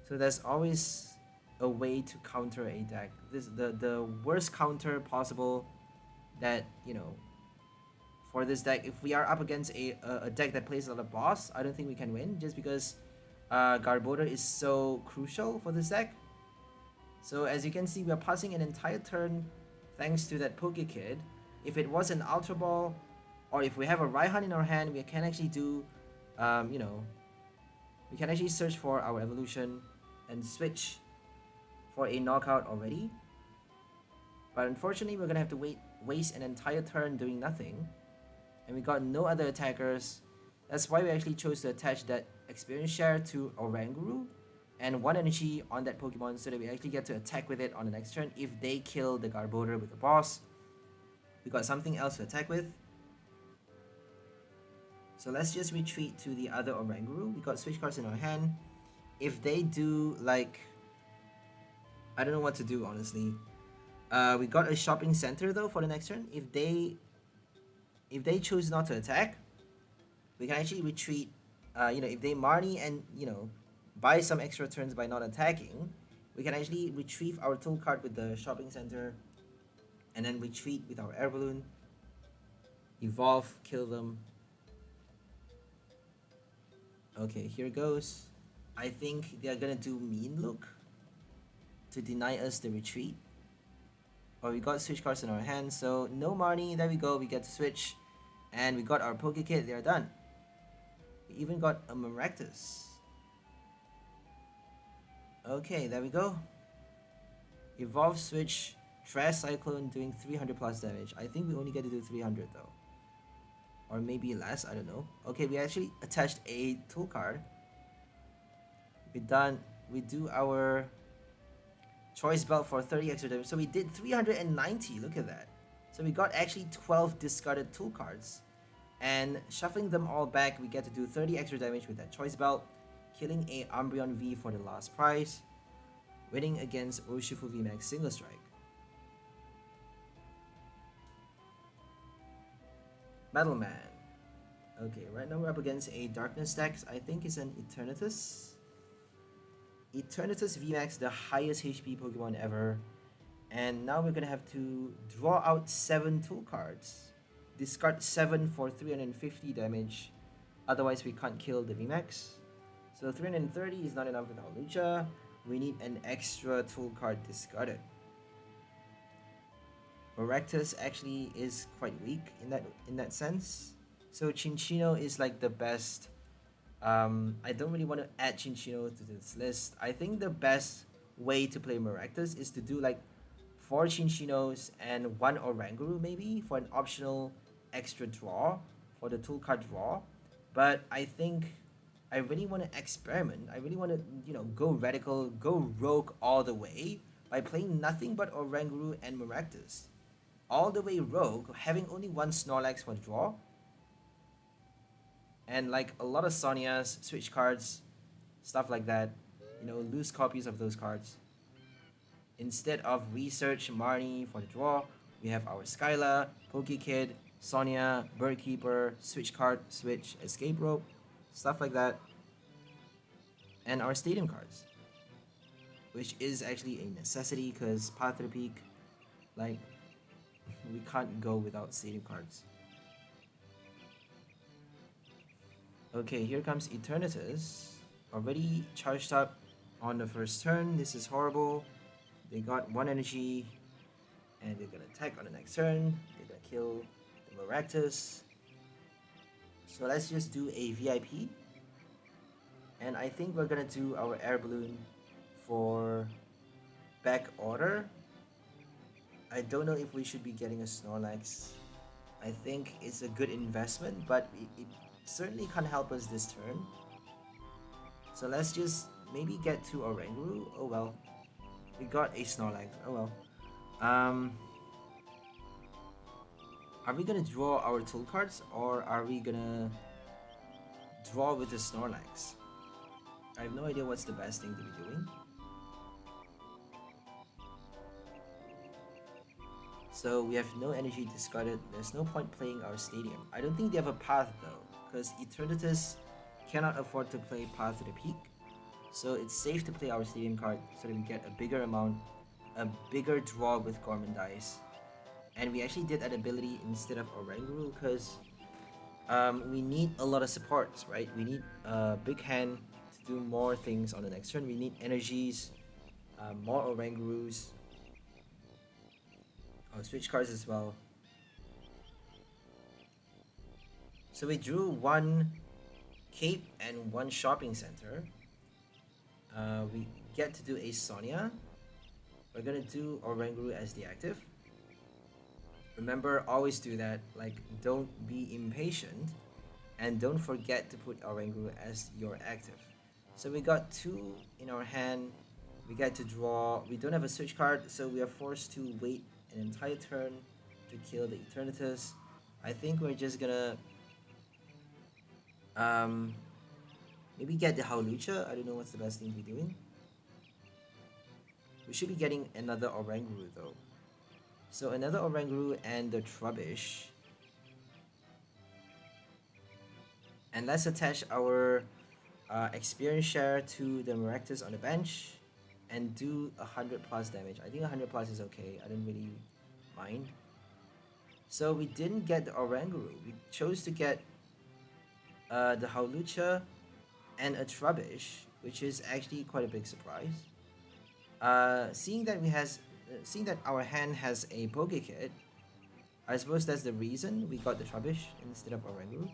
So there's always a way to counter a deck. This the worst counter possible that, you know, for this deck. If we are up against a deck that plays a lot of boss, I don't think we can win, just because Garbodor is so crucial for this deck. So as you can see, we are passing an entire turn thanks to that Pokekid. If it was an Ultra Ball, or if we have a Raihan in our hand, we can actually do, you know, we can actually search for our evolution and switch for a knockout already. But unfortunately, we're gonna have to waste an entire turn doing nothing, and we got no other attackers. That's why we actually chose to attach that experience share to Oranguru and 1 energy on that Pokemon, so that we actually get to attack with it on the next turn if they kill the Garbodor with the boss. We got something else to attack with. So let's just retreat to the other Oranguru. We got switch cards in our hand. If they do, like, I don't know what to do, honestly. We got a shopping center though for the next turn. If they choose not to attack, we can actually retreat. You know, if they Marnie and, you know, buy some extra turns by not attacking, we can actually retrieve our tool card with the shopping center, and then retreat with our air balloon, evolve, kill them. Okay, here goes. I think they're gonna do Mean Look to deny us the retreat. But we got switch cards in our hand, so no Marnie. There we go, we get to switch. And we got our Pokekid, they're done. We even got a Maractus. Okay, there we go. Evolve, switch, Trash Cyclone doing 300 plus damage. I think we only get to do 300 though. Or maybe less, I don't know. Okay, we actually attached a tool card. We do our choice belt for 30 extra damage. So we did 390, look at that. So we got actually 12 discarded tool cards. And shuffling them all back, we get to do 30 extra damage with that choice belt, killing a Umbreon V for the last prize, winning against Urshifu VMAX single strike. Metal Man. Okay, right now we're up against a Darkness deck. I think it's an Eternatus. Eternatus VMAX, the highest HP Pokemon ever. And now we're gonna have to draw out 7 tool cards. Discard 7 for 350 damage. Otherwise we can't kill the VMAX. So 330 is not enough with Hawlucha. We need an extra tool card discarded. Maractus actually is quite weak in that sense. So Chinchino is like the best. I don't really want to add Chinchino to this list. I think the best way to play Maractus is to do like 4 Chinchinos and 1 Oranguru maybe for an optional extra draw for the tool card draw. But I think I really want to experiment. I really want to, go radical, go rogue all the way by playing nothing but Oranguru and Maractus. All the way rogue, having only 1 Snorlax for the draw. And like a lot of Sonias, switch cards, stuff like that. Lose copies of those cards. Instead of Research Marnie for the draw, we have our Skyla, Pokekid, Sonia, Birdkeeper, Switch Card, Switch, Escape Rope, stuff like that. And our Stadium cards, which is actually a necessity because Path to the Peak, like, we can't go without Stadium cards. Okay, here comes Eternatus, already charged up on the first turn. This is horrible. They got 1 energy, and they're gonna attack on the next turn. They're gonna kill the Maractus. So let's just do a VIP. And I think we're gonna do our air balloon for back order. I don't know if we should be getting a Snorlax. I think it's a good investment, but it certainly can't help us this turn. So let's just maybe get to Oranguru. Oh well. We got a Snorlax. Oh well. Are we gonna draw our tool cards or are we gonna draw with the Snorlax? I have no idea what's the best thing to be doing. So we have no energy discarded. There's no point playing our Stadium. I don't think they have a path though, because Eternatus cannot afford to play Path to the Peak. So it's safe to play our Stadium card so that we get a bigger amount, a bigger draw with Gourmandize. And we actually did that ability instead of Oranguru because we need a lot of supports, right? We need a big hand to do more things on the next turn. We need energies, more Orangurus, switch cards as well. So we drew 1 Cape and 1 Shopping Center. We get to do a Sonia. We're gonna do Oranguru as the active. Remember, always do that. Like, don't be impatient, and don't forget to put Oranguru as your active. So we got 2 in our hand. We get to draw. We don't have a switch card, so we are forced to wait an entire turn to kill the Eternatus. I think we're just gonna maybe get the Hawlucha. I don't know what's the best thing to be doing. We should be getting another Oranguru though. So another Oranguru and the Trubbish. And let's attach our experience share to the Maractus on the bench and do 100 plus damage. I think 100 plus is okay. I don't really mind. So we didn't get the Oranguru. We chose to get the Hawlucha and a Trubbish, which is actually quite a big surprise. Seeing that our hand has a Pokekid, I suppose that's the reason we got the Trubbish instead of Oranguru.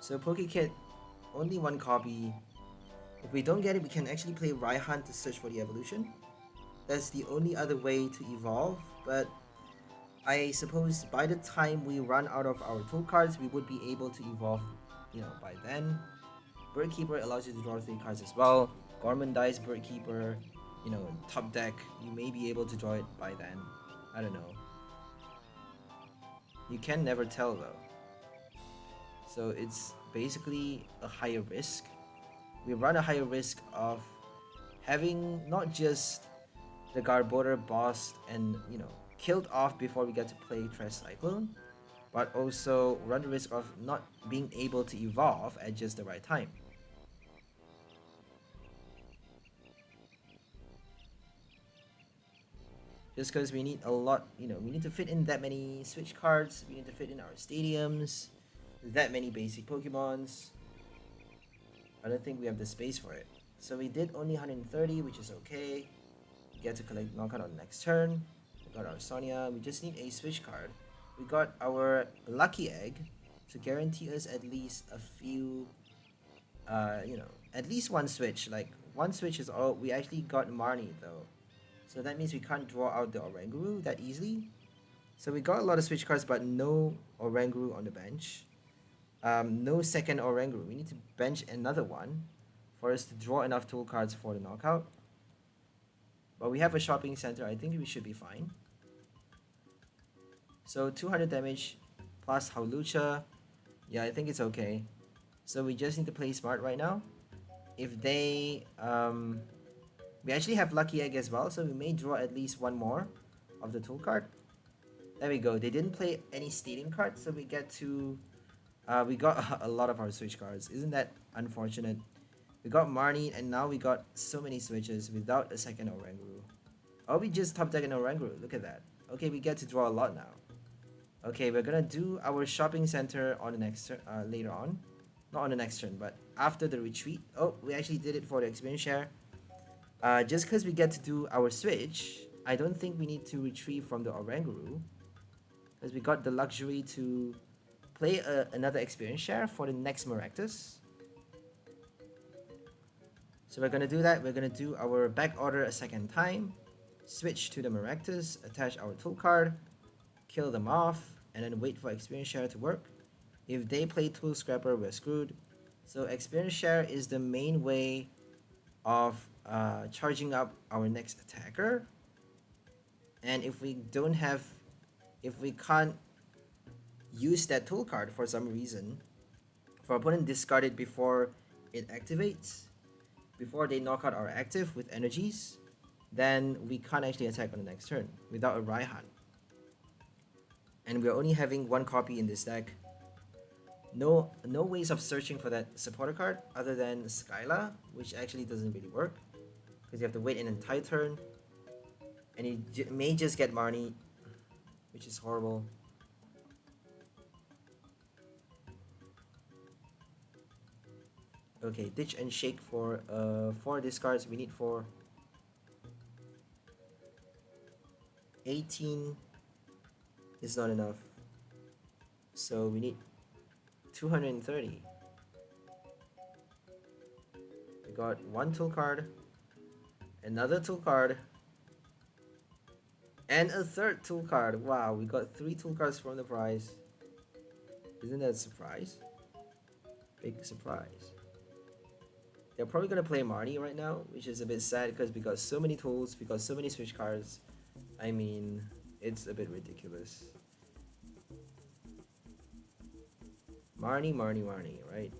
So Pokekid, only 1 copy. If we don't get it, we can actually play Raihan to search for the evolution. That's the only other way to evolve, but I suppose by the time we run out of our tool cards, we would be able to evolve, by then. Birdkeeper allows you to draw 3 cards as well. Gourmandize Birdkeeper, top deck, you may be able to draw it by then. I don't know. You can never tell though. So it's basically a higher risk. We run a higher risk of having not just the Garbodor bossed and, you know, killed off before we get to play Trash Cyclone, but also run the risk of not being able to evolve at just the right time. Just because we need a lot, you know, we need to fit in that many Switch cards, we need to fit in our stadiums, that many basic Pokemons. I don't think we have the space for it. So we did only 130, which is okay. We get to collect knockout on the next turn. We got our Sonia. We just need a Switch card. We got our Lucky Egg to guarantee us at least a few, you know, at least one Switch. Like, one Switch is all. We actually got Marnie though. So that means we can't draw out the Oranguru that easily. So we got a lot of Switch cards, but no Oranguru on the bench. No second Oranguru. We need to bench another one for us to draw enough tool cards for the knockout. But we have a shopping center. I think we should be fine. So 200 damage plus Hawlucha. Yeah, I think it's okay. So we just need to play smart right now. If they... we actually have Lucky Egg as well, so we may draw at least one more of the tool card. There we go. They didn't play any stadium cards, so we get to... we got a lot of our Switch cards. Isn't that unfortunate? We got Marnie, and now we got so many Switches without a second Oranguru. Oh, we just top deck an Oranguru. Look at that. Okay, we get to draw a lot now. Okay, we're gonna do our shopping center on the next turn, later on. Not on the next turn, but after the retreat. Oh, we actually did it for the experience share. Just because we get to do our switch, I don't think we need to retrieve from the Oranguru. Because we got the luxury to play another experience share for the next Maractus. So we're gonna do that. We're gonna do our back order a second time. Switch to the Maractus, attach our tool card, kill them off, and then wait for experience share to work. If they play tool scrapper, we're screwed. So experience share is the main way of charging up our next attacker. And if we can't use that tool card for some reason, if our opponent discard it before it activates, before they knock out our active with energies, then we can't actually attack on the next turn without a Raihan. And we're only having one copy in this deck. No ways of searching for that supporter card other than Skyla, which actually doesn't really work because you have to wait an entire turn, and you may just get Marnie, which is horrible. Okay, ditch and shake for 4 discards. We need 4. 18 is not enough, so we need 230. We got one tool card, another tool card, and a third tool card. Wow, we got 3 tool cards from the prize. Isn't that a surprise? Big surprise. They're probably gonna play Marnie right now, which is a bit sad because we got so many tools, we got so many switch cards. I mean, it's a bit ridiculous. Marnie, right?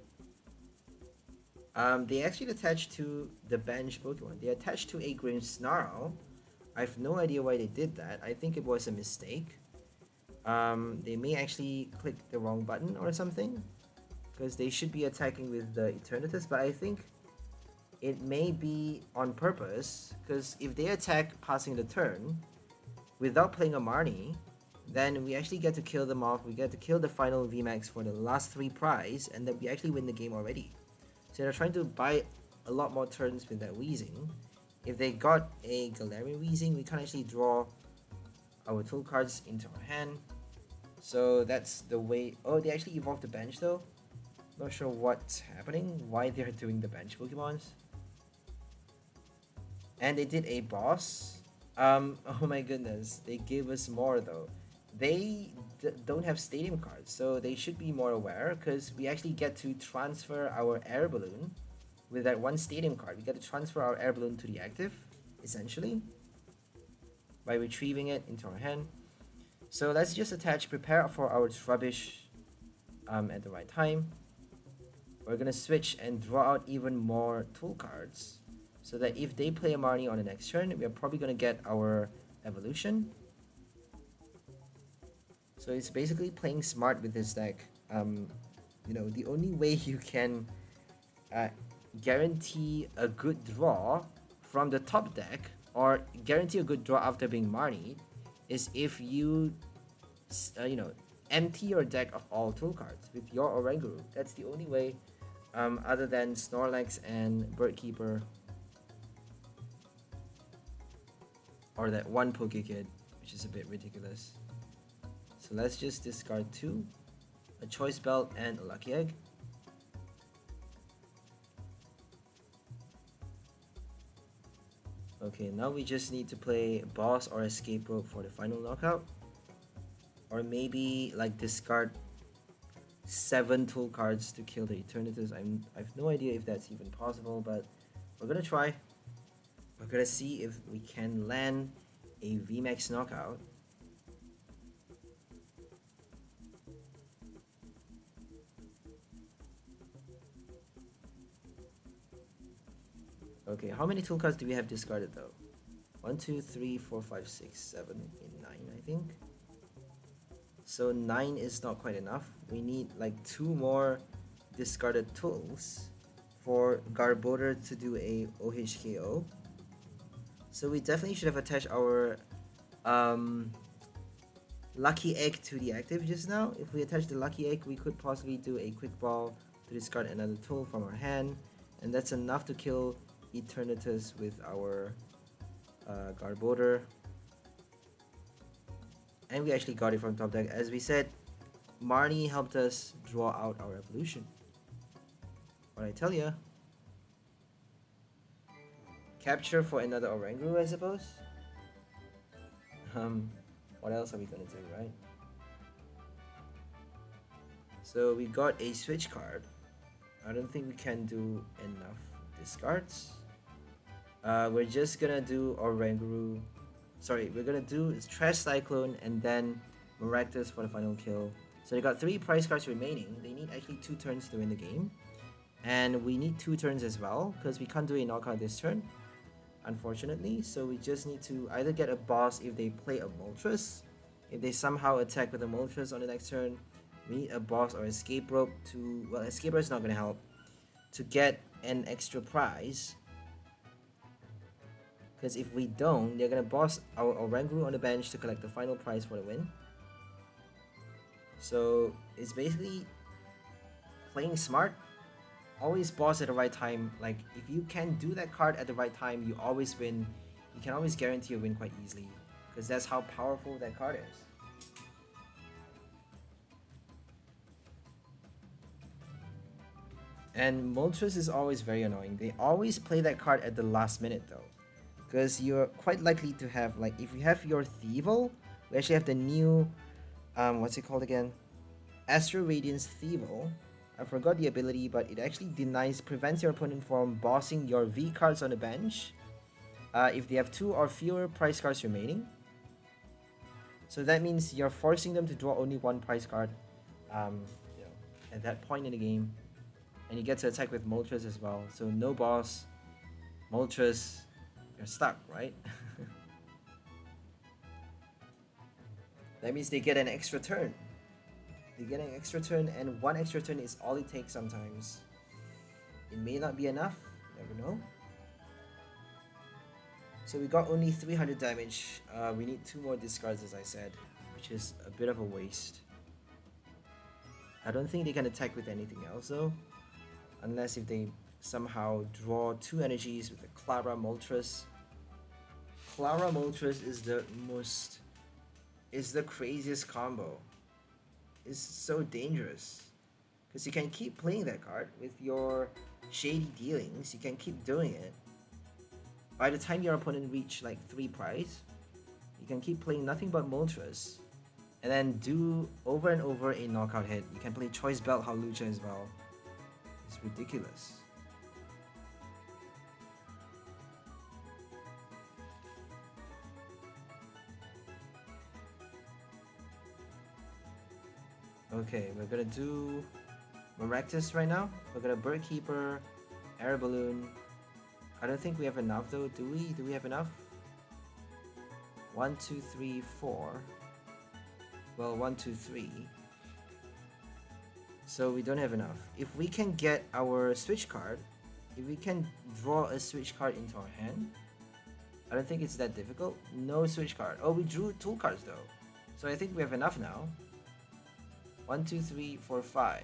They actually attached to the bench Pokemon. They attached to a Grimmsnarl. I have no idea why they did that. I think it was a mistake. They may actually click the wrong button or something, because they should be attacking with the Eternatus, but I think it may be on purpose, because if they attack passing the turn without playing a Marnie, then we actually get to kill them off. We get to kill the final VMAX for the last 3 prize, and then we actually win the game already. So they're trying to buy a lot more turns with that Weezing. If they got a Galarian Weezing, we can't actually draw our tool cards into our hand. So that's the way. Oh, they actually evolved the bench though. Not sure what's happening, why they're doing the bench Pokemons. And they did a boss. Oh my goodness, they gave us more though. They don't have stadium cards, so they should be more aware, because we actually get to transfer our air balloon with that one stadium card. We get to transfer our air balloon to the active, essentially, by retrieving it into our hand. So let's just attach prepare for our Trubbish at the right time. We're gonna switch and draw out even more tool cards. so that if they play a Marnie on the next turn, we are probably going to get our evolution. So it's basically playing smart with this deck. You know, the only way you can guarantee a good draw from the top deck, or guarantee a good draw after being Marnie, is if you, you know, empty your deck of all tool cards with your Oranguru. That's the only way, other than Snorlax and Birdkeeper, or that one Pokekid, which is a bit ridiculous. So let's just discard 2, a Choice Belt and a Lucky Egg. Okay, now we just need to play Boss or Escape Rope for the final knockout. Or maybe like discard 7 tool cards to kill the Eternatus. I have no idea if that's even possible, but we're gonna try. We're gonna see if we can land a VMAX knockout. Okay, how many tool cards do we have discarded though? 1, 2, 3, 4, 5, 6, 7, 8, 9, I think. So 9 is not quite enough. We need like 2 more discarded tools for Garbodor to do a OHKO. So we definitely should have attached our Lucky Egg to the active just now. If we attach the Lucky Egg, we could possibly do a Quick Ball to discard another tool from our hand. And that's enough to kill Eternatus with our Garbodor. And we actually got it from top deck. As we said, Marnie helped us draw out our evolution. What I tell ya. Capture for another Oranguru, I suppose. What else are we gonna do, right? So we got a switch card. I don't think we can do enough discards. We're just gonna do Oranguru. Sorry, we're gonna do Trash Cyclone and then Maractus for the final kill. So they got 3 prize cards remaining. They need actually 2 turns to win the game. And we need 2 turns as well, because we can't do a knockout this turn, unfortunately. So we just need to either get a boss if they play a Moltres. If they somehow attack with a Moltres on the next turn, we need a boss or Escape Rope to... Well, Escape Rope is not gonna help. To get an extra prize. Because if we don't, they're gonna boss our Oranguru on the bench to collect the final prize for the win. So it's basically playing smart. Always boss at the right time. Like if you can do that card at the right time, you always win. You can always guarantee a win quite easily. Because that's how powerful that card is. And Moltres is always very annoying. They always play that card at the last minute though. Because you're quite likely to have, like, if you have your Thievul, we actually have the new, what's it called again? Astral Radiance Thievul. I forgot the ability, but it actually prevents your opponent from bossing your V cards on the bench if they have 2 or fewer prize cards remaining. So that means you're forcing them to draw only 1 prize card you know, at that point in the game. And you get to attack with Moltres as well. So no boss, Moltres, you're stuck, right? That means they get an extra turn. They get an extra turn, and 1 extra turn is all it takes sometimes. It may not be enough, you never know. So we got only 300 damage. We need 2 more discards, as I said, which is a bit of a waste. I don't think they can attack with anything else though, unless if they somehow draw 2 energies with the Clara Moltres. Clara Moltres is the craziest combo. It's so dangerous because you can keep playing that card with your shady dealings. You can keep doing it. By the time your opponent reach like 3 prize, you can keep playing nothing but Moltres and then do over and over a knockout hit. You can play Choice Belt Hawlucha as well. It's ridiculous. Okay, we're gonna do Maractus right now. We're gonna Birdkeeper, Air Balloon, I don't think we have enough though, do we? Do we have enough? 1, 2, 3, 4. Well, 1, 2, 3. So we don't have enough. If we can get our switch card, if we can draw a switch card into our hand, I don't think it's that difficult. No switch card. Oh, we drew tool cards though. So I think we have enough now. 1, 2, 3, 4, 5.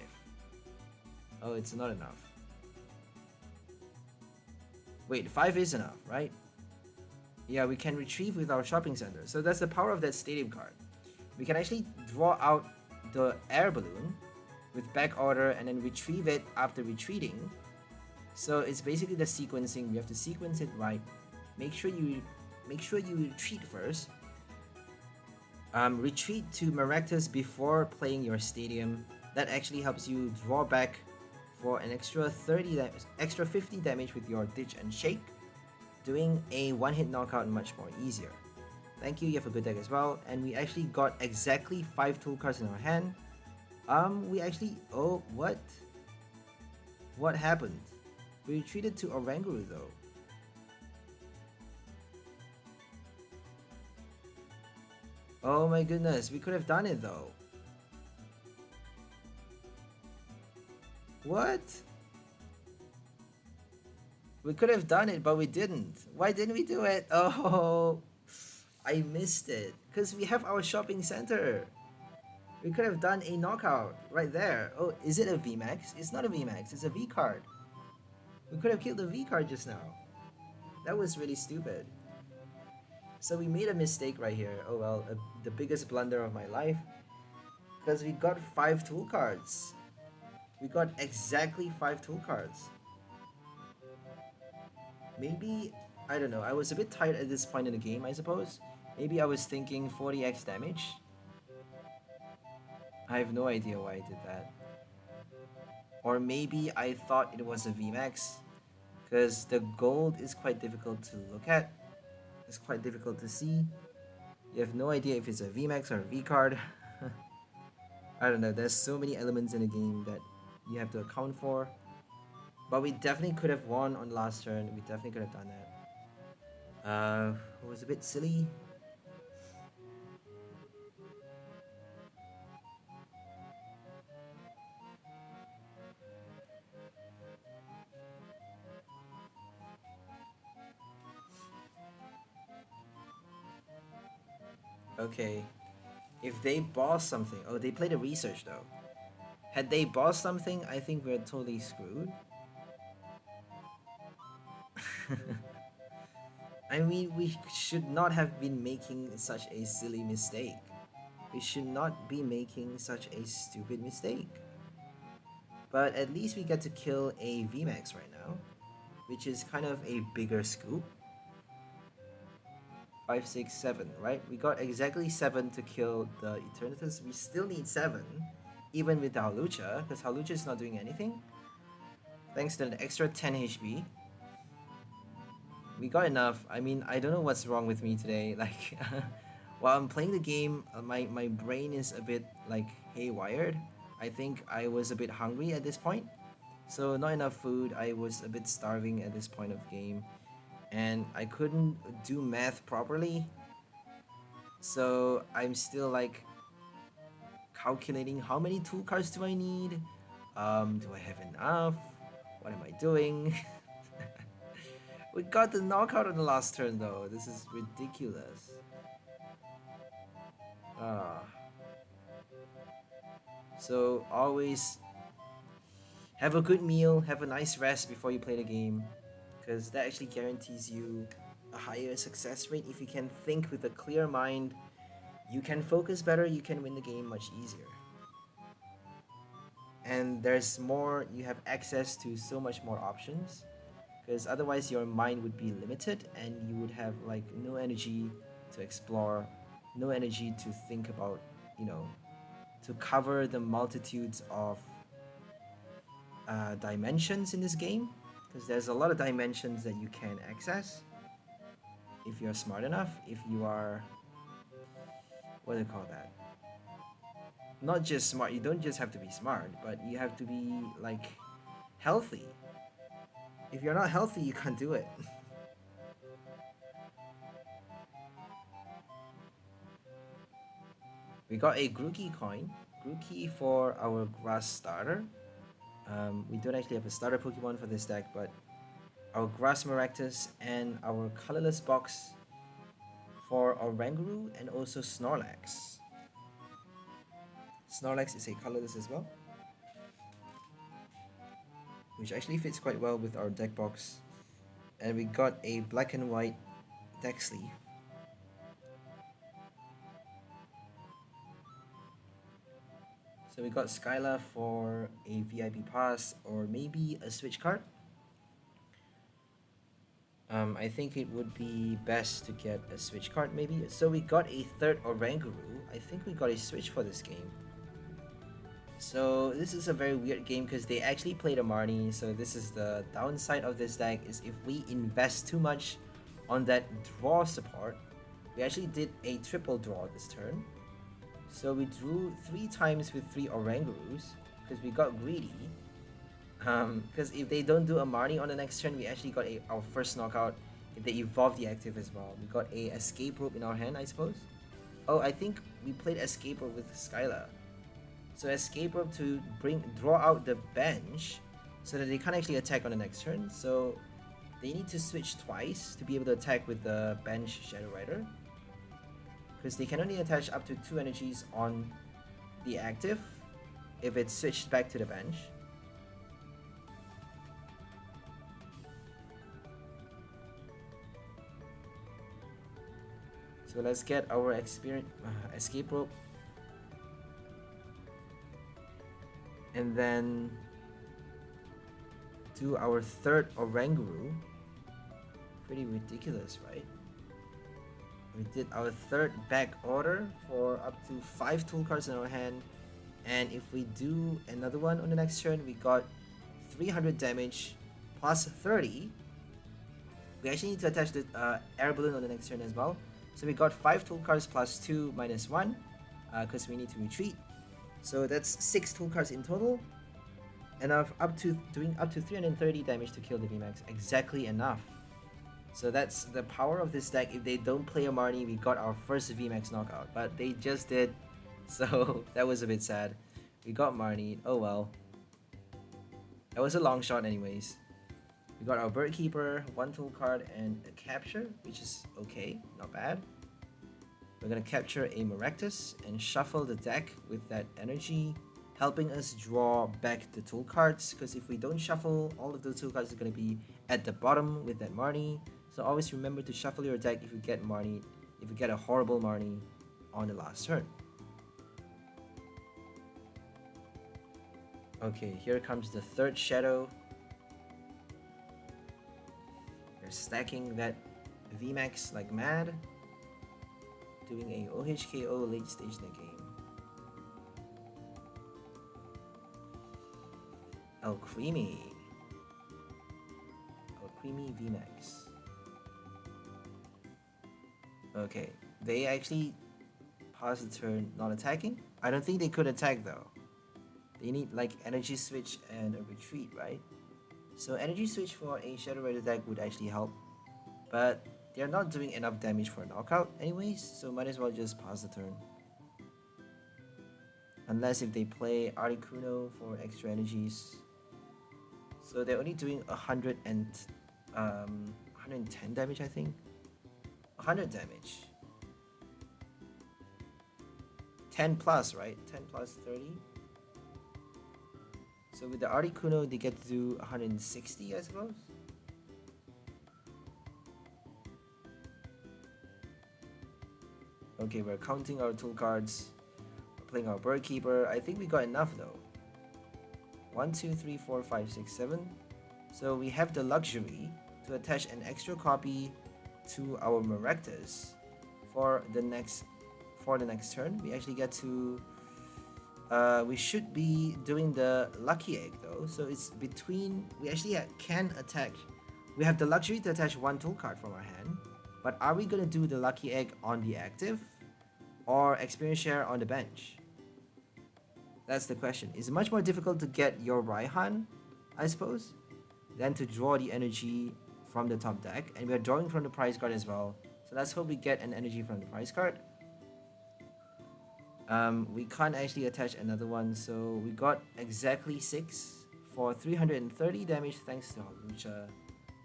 Oh, it's not enough. Wait, 5 is enough, right? Yeah, we can retrieve with our shopping center. So that's the power of that stadium card. We can actually draw out the air balloon with back order and then retrieve it after retreating. So it's basically the sequencing. We have to sequence it right. Make sure you retreat first. Retreat to Maractus before playing your stadium. That actually helps you draw back for an extra 50 damage with your Ditch and Shake, doing a one-hit knockout much more easier. Thank you, you have a good deck as well. And we actually got exactly 5 tool cards in our hand. We actually, oh, what? What happened? We retreated to Oranguru though. Oh my goodness, we could have done it though. What? We could have done it, but we didn't. Why didn't we do it? Oh, I missed it. Because we have our shopping center. We could have done a knockout right there. Oh, is it a VMAX? It's not a VMAX, it's a V card. We could have killed the V card just now. That was really stupid. So we made a mistake right here. Oh well, the biggest blunder of my life. Because we got 5 tool cards. We got exactly 5 tool cards. Maybe, I don't know, I was a bit tired at this point in the game, I suppose. Maybe I was thinking 40x damage. I have no idea why I did that. Or maybe I thought it was a VMAX, because the gold is quite difficult to look at. It's quite difficult to see. You have no idea if it's a VMAX or a V card. I don't know, there's so many elements in the game that you have to account for. But we definitely could have won on the last turn. We definitely could have done that. It was a bit silly. Okay. If they boss something... Oh, they played a research though. Had they bossed something, I think we're totally screwed. I mean, we should not have been making such a silly mistake. We should not be making such a stupid mistake. But at least we get to kill a VMAX right now, which is kind of a bigger scoop. 5, 6, 7, right? We got exactly 7 to kill the Eternatus. We still need 7, even with the Hawlucha, because Hawlucha is not doing anything. Thanks to an extra 10 HP. We got enough. I mean, I don't know what's wrong with me today. Like, while I'm playing the game, my brain is a bit, like, haywired. I think I was a bit hungry at this point. So, not enough food. I was a bit starving at this point of the game. And I couldn't do math properly. So, I'm still, like, calculating how many tool cards do I need? Do I have enough? What am I doing? We got the knockout on the last turn though. This is ridiculous. So always have a good meal, have a nice rest before you play the game, because that actually guarantees you a higher success rate. If you can think with a clear mind, you can focus better, you can win the game much easier. And there's more, you have access to so much more options, because otherwise your mind would be limited and you would have like no energy to explore, no energy to think about, you know, to cover the multitudes of dimensions in this game, because there's a lot of dimensions that you can access if you're smart enough, if you are, what do you call that? Not just smart, you don't just have to be smart, but you have to be like healthy. If you're not healthy, you can't do it. We got a Grookey coin. Grookey for our grass starter. We don't actually have a starter Pokemon for this deck, but our grass Maractus and our colorless box for Oranguru and also Snorlax. Snorlax is a colorless as well, which actually fits quite well with our deck box. And we got a black and white deck sleeve. So we got Skyla for a VIP pass or maybe a switch card. I think it would be best to get a switch card maybe. So we got a third Oranguru. I think we got a switch for this game. So this is a very weird game because they actually played a Marnie. So this is the downside of this deck, is if we invest too much on that draw support. We actually did a triple draw this turn. So we drew 3 times with 3 Orangurus because we got greedy. Because if they don't do a Marnie on the next turn, we actually got our first knockout if they evolve the active as well. We got a Escape Rope in our hand, I suppose. Oh, I think we played Escape Rope with Skyla. So Escape Rope to draw out the bench so that they can't actually attack on the next turn. So they need to switch twice to be able to attack with the bench Shadow Rider, because they can only attach up to 2 energies on the active if it's switched back to the bench. So let's get our Escape Rope. And then do our third Oranguru. Pretty ridiculous, right? We did our third back order for up to 5 tool cards in our hand. And if we do another one on the next turn, we got 300 damage plus 30. We actually need to attach the air balloon on the next turn as well. So we got 5 tool cards plus 2 minus 1 because we need to retreat. So that's 6 tool cards in total. And doing up to 330 damage to kill the VMAX. Exactly enough. So that's the power of this deck. If they don't play a Marnie, we got our first VMAX knockout. But they just did. So that was a bit sad. We got Marnie. Oh well. That was a long shot anyways. We got our Bird Keeper, 1 tool card, and a Capture, which is okay, not bad. We're gonna capture a Maractus and shuffle the deck with that energy, helping us draw back the tool cards, because if we don't shuffle, all of those tool cards are gonna be at the bottom with that Marnie. So always remember to shuffle your deck if you get a horrible Marnie on the last turn. Okay, here comes the third Shadow. We're stacking that VMAX like mad, doing a OHKO late stage in the game. Alcremie VMAX. Okay, they actually paused the turn not attacking. I don't think they could attack though. They need like energy switch and a retreat, right? So energy switch for a Shadow Rider deck would actually help, but they're not doing enough damage for a knockout anyways, so might as well just pause the turn. Unless if they play Articuno for extra energies. So they're only doing 110 damage, I think. 100 damage. 10 plus, right? 10 plus 30. So with the Articuno, they get to do 160, I suppose. Okay, we're counting our tool cards. We're playing our Bird Keeper. I think we got enough though. 1, 2, 3, 4, 5, 6, 7. So we have the luxury to attach an extra copy to our Maractus for the next turn. We actually get to we should be doing the Lucky Egg though, so it's between. We actually can attach. We have the luxury to attach 1 tool card from our hand, but are we gonna do the Lucky Egg on the active or experience share on the bench? That's the question. It's much more difficult to get your Raihan, I suppose, then to draw the energy from the top deck, and we are drawing from the prize card as well. So let's hope we get an energy from the prize card. We can't actually attach another one, so we got exactly 6 for 330 damage thanks to Hawlucha.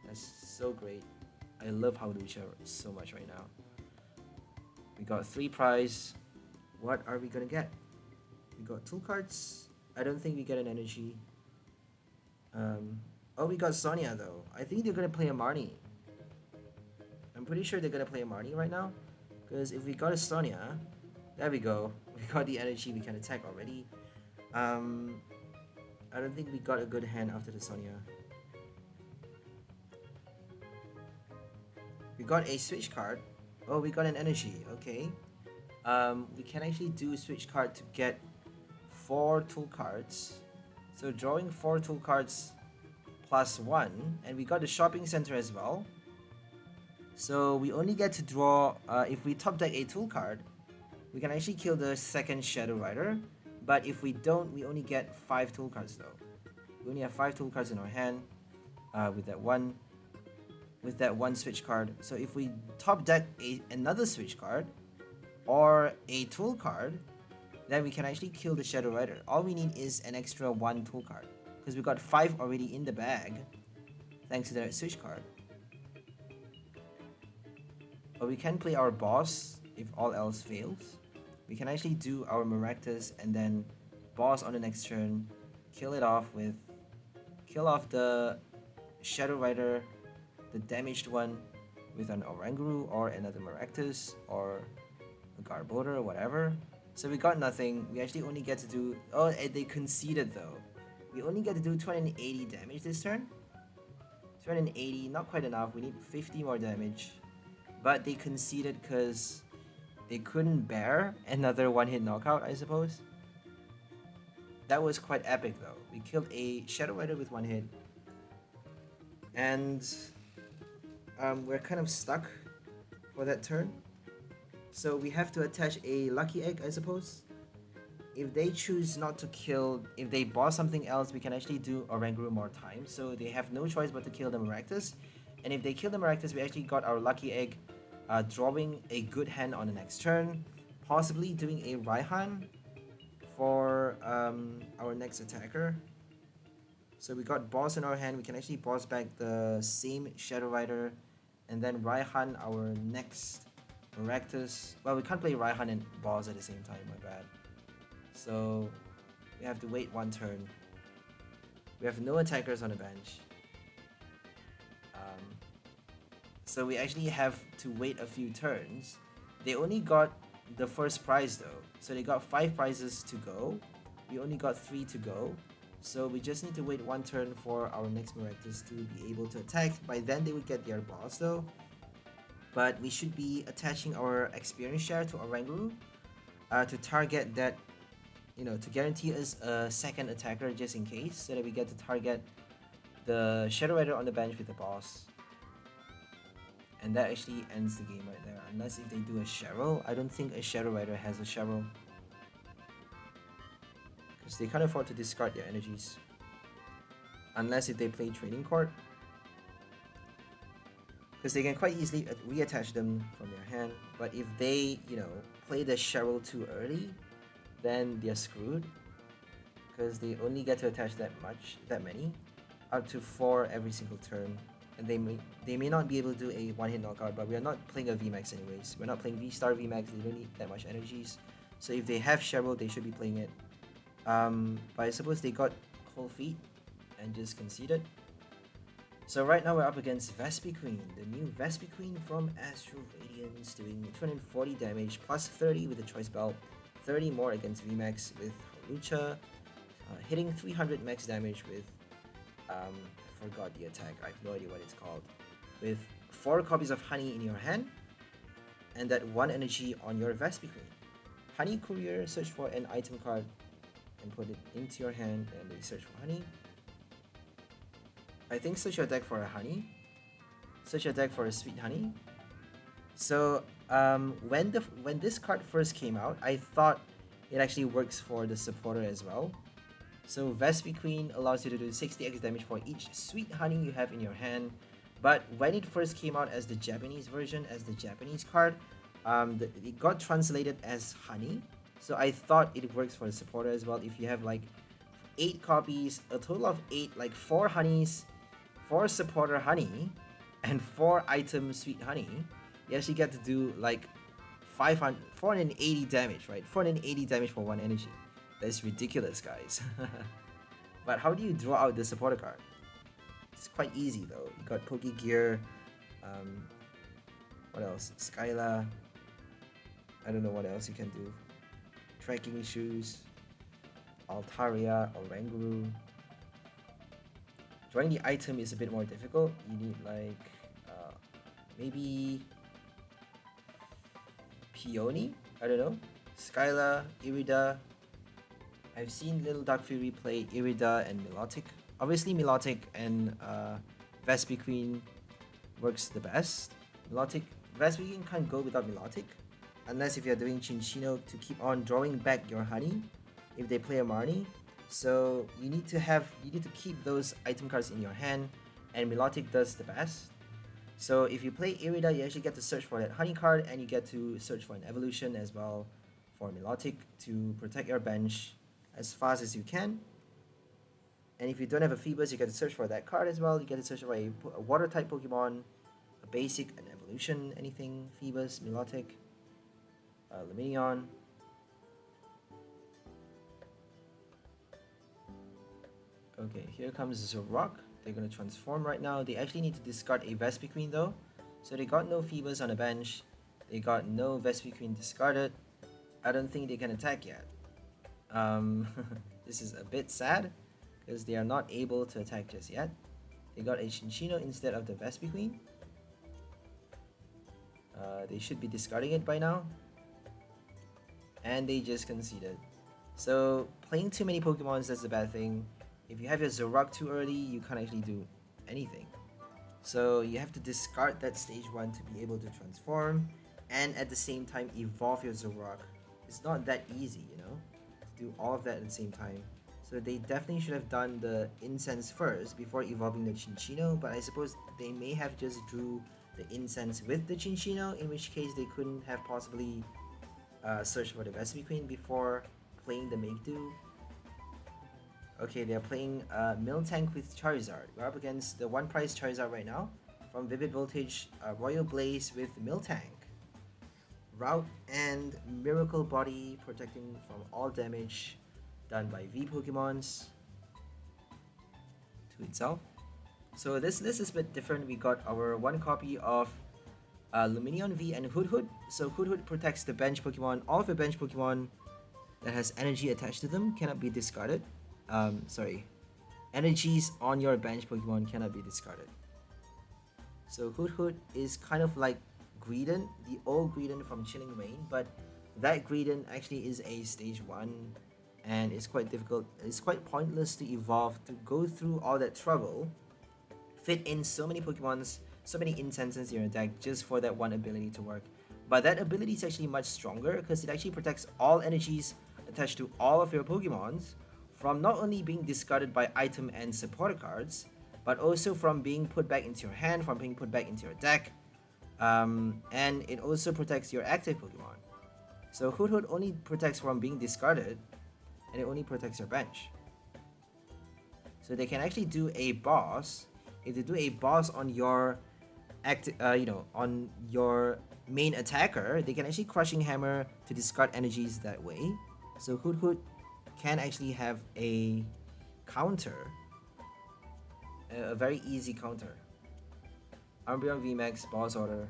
That's so great. I love Hawlucha so much right now. We got 3 prize. What are we gonna get? We got 2 cards. I don't think we get an energy. Oh, we got Sonia though. I think they're gonna play a Marnie. I'm pretty sure they're gonna play a Marnie right now. Because if we got a Sonia, there we go. We got the energy, we can attack already. I don't think we got a good hand after the Sonia. We got a switch card. Oh, we got an energy, okay. We can actually do switch card to get 4 tool cards. So drawing 4 tool cards plus 1, and we got the shopping center as well. So we only get to draw, if we top deck a tool card, we can actually kill the second Shadow Rider. But if we don't, we only get 5 tool cards though. We only have 5 tool cards in our hand with that one switch card. So if we top deck another switch card or a tool card, then we can actually kill the Shadow Rider. All we need is an extra 1 tool card, because we got 5 already in the bag thanks to that switch card. But we can play our boss if all else fails. We can actually do our Maractus and then boss on the next turn, kill off the Shadow Rider, the damaged one, with an Oranguru or another Maractus or a Garbodor or whatever. So we got nothing. We actually only get to do... Oh, they conceded though. We only get to do 280 damage this turn. 280, not quite enough. We need 50 more damage. But they conceded because they couldn't bear another one-hit knockout, I suppose. That was quite epic though. We killed a Shadow Rider with 1 hit. And we're kind of stuck for that turn. So we have to attach a Lucky Egg, I suppose. If they choose not to kill, if they boss something else, we can actually do Oranguru more times. So they have no choice but to kill the Maractus. And if they kill the Maractus, we actually got our Lucky Egg, drawing a good hand on the next turn. Possibly doing a Raihan for our next attacker. So we got boss in our hand. We can actually boss back the same Shadow Rider and then Raihan our next Maractus. Well, we can't play Raihan and boss at the same time, my bad. So we have to wait 1 turn. We have no attackers on the bench. So we actually have to wait a few turns. They only got the first prize though. So they got 5 prizes to go. We only got 3 to go. So we just need to wait 1 turn for our next Maractus to be able to attack. By then they would get their boss though. But we should be attaching our experience share to Oranguru to target that, you know, to guarantee us a second attacker just in case, so that we get to target the Shadow Rider on the bench with the boss. And that actually ends the game right there, unless if they do a Cheryl. I don't think a Shadow Rider has a Cheryl, because they can't afford to discard their energies. Unless if they play Training Court, because they can quite easily reattach them from their hand. But if they, you know, play the Cheryl too early, then they're screwed, because they only get to attach that many, up to 4 every single turn. And they may not be able to do a 1-hit knockout, but we are not playing a VMAX anyways. We're not playing VSTAR VMAX, they don't need that much energies. So if they have Cheryl, they should be playing it. But I suppose they got cold feet and just conceded. So right now we're up against Vespiqueen, the new Vespiqueen from Astral Radiance, doing 240 damage plus 30 with the Choice Belt, 30 more against VMAX with Hawlucha, hitting 300 max damage with, I forgot the attack, I have no idea what it's called, with 4 copies of Honey in your hand, and that 1 energy on your Vespiqueen. Honey Courier, search for an item card and put it into your hand, and they search for Honey. I think search your deck for a Honey. Search your deck for a Sweet Honey. So when this card first came out, I thought it actually works for the supporter as well. So Vespiqueen allows you to do 60x damage for each sweet honey you have in your hand. But when it first came out as the Japanese version, as the Japanese card, it got translated as honey. So I thought it works for the supporter as well. If you have like 8 copies, a total of 8, like 4 honeys, 4 supporter honey, and 4 item sweet honey, you actually get to do like 480 damage, right? 480 damage for 1 energy. That's ridiculous, guys. But how do you draw out the supporter card? It's quite easy though. You got Pokegear, what else? Skyla. I don't know what else you can do. Trekking shoes, Altaria, Oranguru. Drawing the item is a bit more difficult. You need like maybe Peony. I don't know. Skyla, Irida. I've seen Little Dark Fury play Irida and Milotic. Obviously, Milotic and Vespiqueen works the best. Vespiqueen can't go without Milotic, unless if you're doing Chinchino to keep on drawing back your honey if they play a Marnie. So you need to keep those item cards in your hand, and Milotic does the best. So if you play Irida, you actually get to search for that honey card, and you get to search for an evolution as well for Milotic to protect your bench as fast as you can. And if you don't have a Phoebus, you get to search for that card as well. You get to search for a water type Pokemon, a basic, an evolution, anything, Phoebus, Milotic, Lumineon. Okay, here comes Zoroark. They're going to transform right now. They actually need to discard a Vespiqueen though. So they got no Phoebus on the bench. They got no Vespiqueen discarded. I don't think they can attack yet. This is a bit sad, because they are not able to attack just yet. They got a Chinchino instead of the Vespiqueen. They should be discarding it by now. And they just conceded. So playing too many Pokemons, that's the bad thing. If you have your Zoroark too early, you can't actually do anything. So you have to discard that stage 1 to be able to transform, and at the same time evolve your Zoroark. It's not that easy, you know, to do all of that at the same time. So they definitely should have done the incense first before evolving the Chinchino, but I suppose they may have just drew the incense with the Chinchino, in which case they couldn't have possibly searched for the Vespiqueen before playing the 𝘿𝐿𝐴. Okay, they're playing Miltank with Charizard. We're up against the 1-price Charizard right now from Vivid Voltage, Royal Blaze with Miltank. Route and Miracle Body, protecting from all damage done by V Pokemons to itself. So this list is a bit different. We got our 1 copy of Lumineon V and Hoodhood. So Hoodhood protects the bench Pokemon. All of the bench Pokemon that has energy attached to them cannot be discarded. Energies on your bench Pokemon cannot be discarded. So Hoodhood is kind of like Greedent, the old Greedent from Chilling Reign, but that Greedent actually is a stage 1, and it's quite difficult. It's quite pointless to evolve, to go through all that trouble, fit in so many Pokemons, so many incenses in your deck just for that 1 ability to work. But that ability is actually much stronger because it actually protects all energies attached to all of your Pokemons from not only being discarded by item and supporter cards, but also from being put back into your hand, from being put back into your deck. And it also protects your active Pokemon. So Hoodhood only protects from being discarded, and it only protects your bench. So they can actually do a boss. If they do a boss on your on your main attacker, they can actually Crushing Hammer to discard energies that way. So Hoodhood can actually have a counter, a very easy counter. Umbreon VMAX, boss order.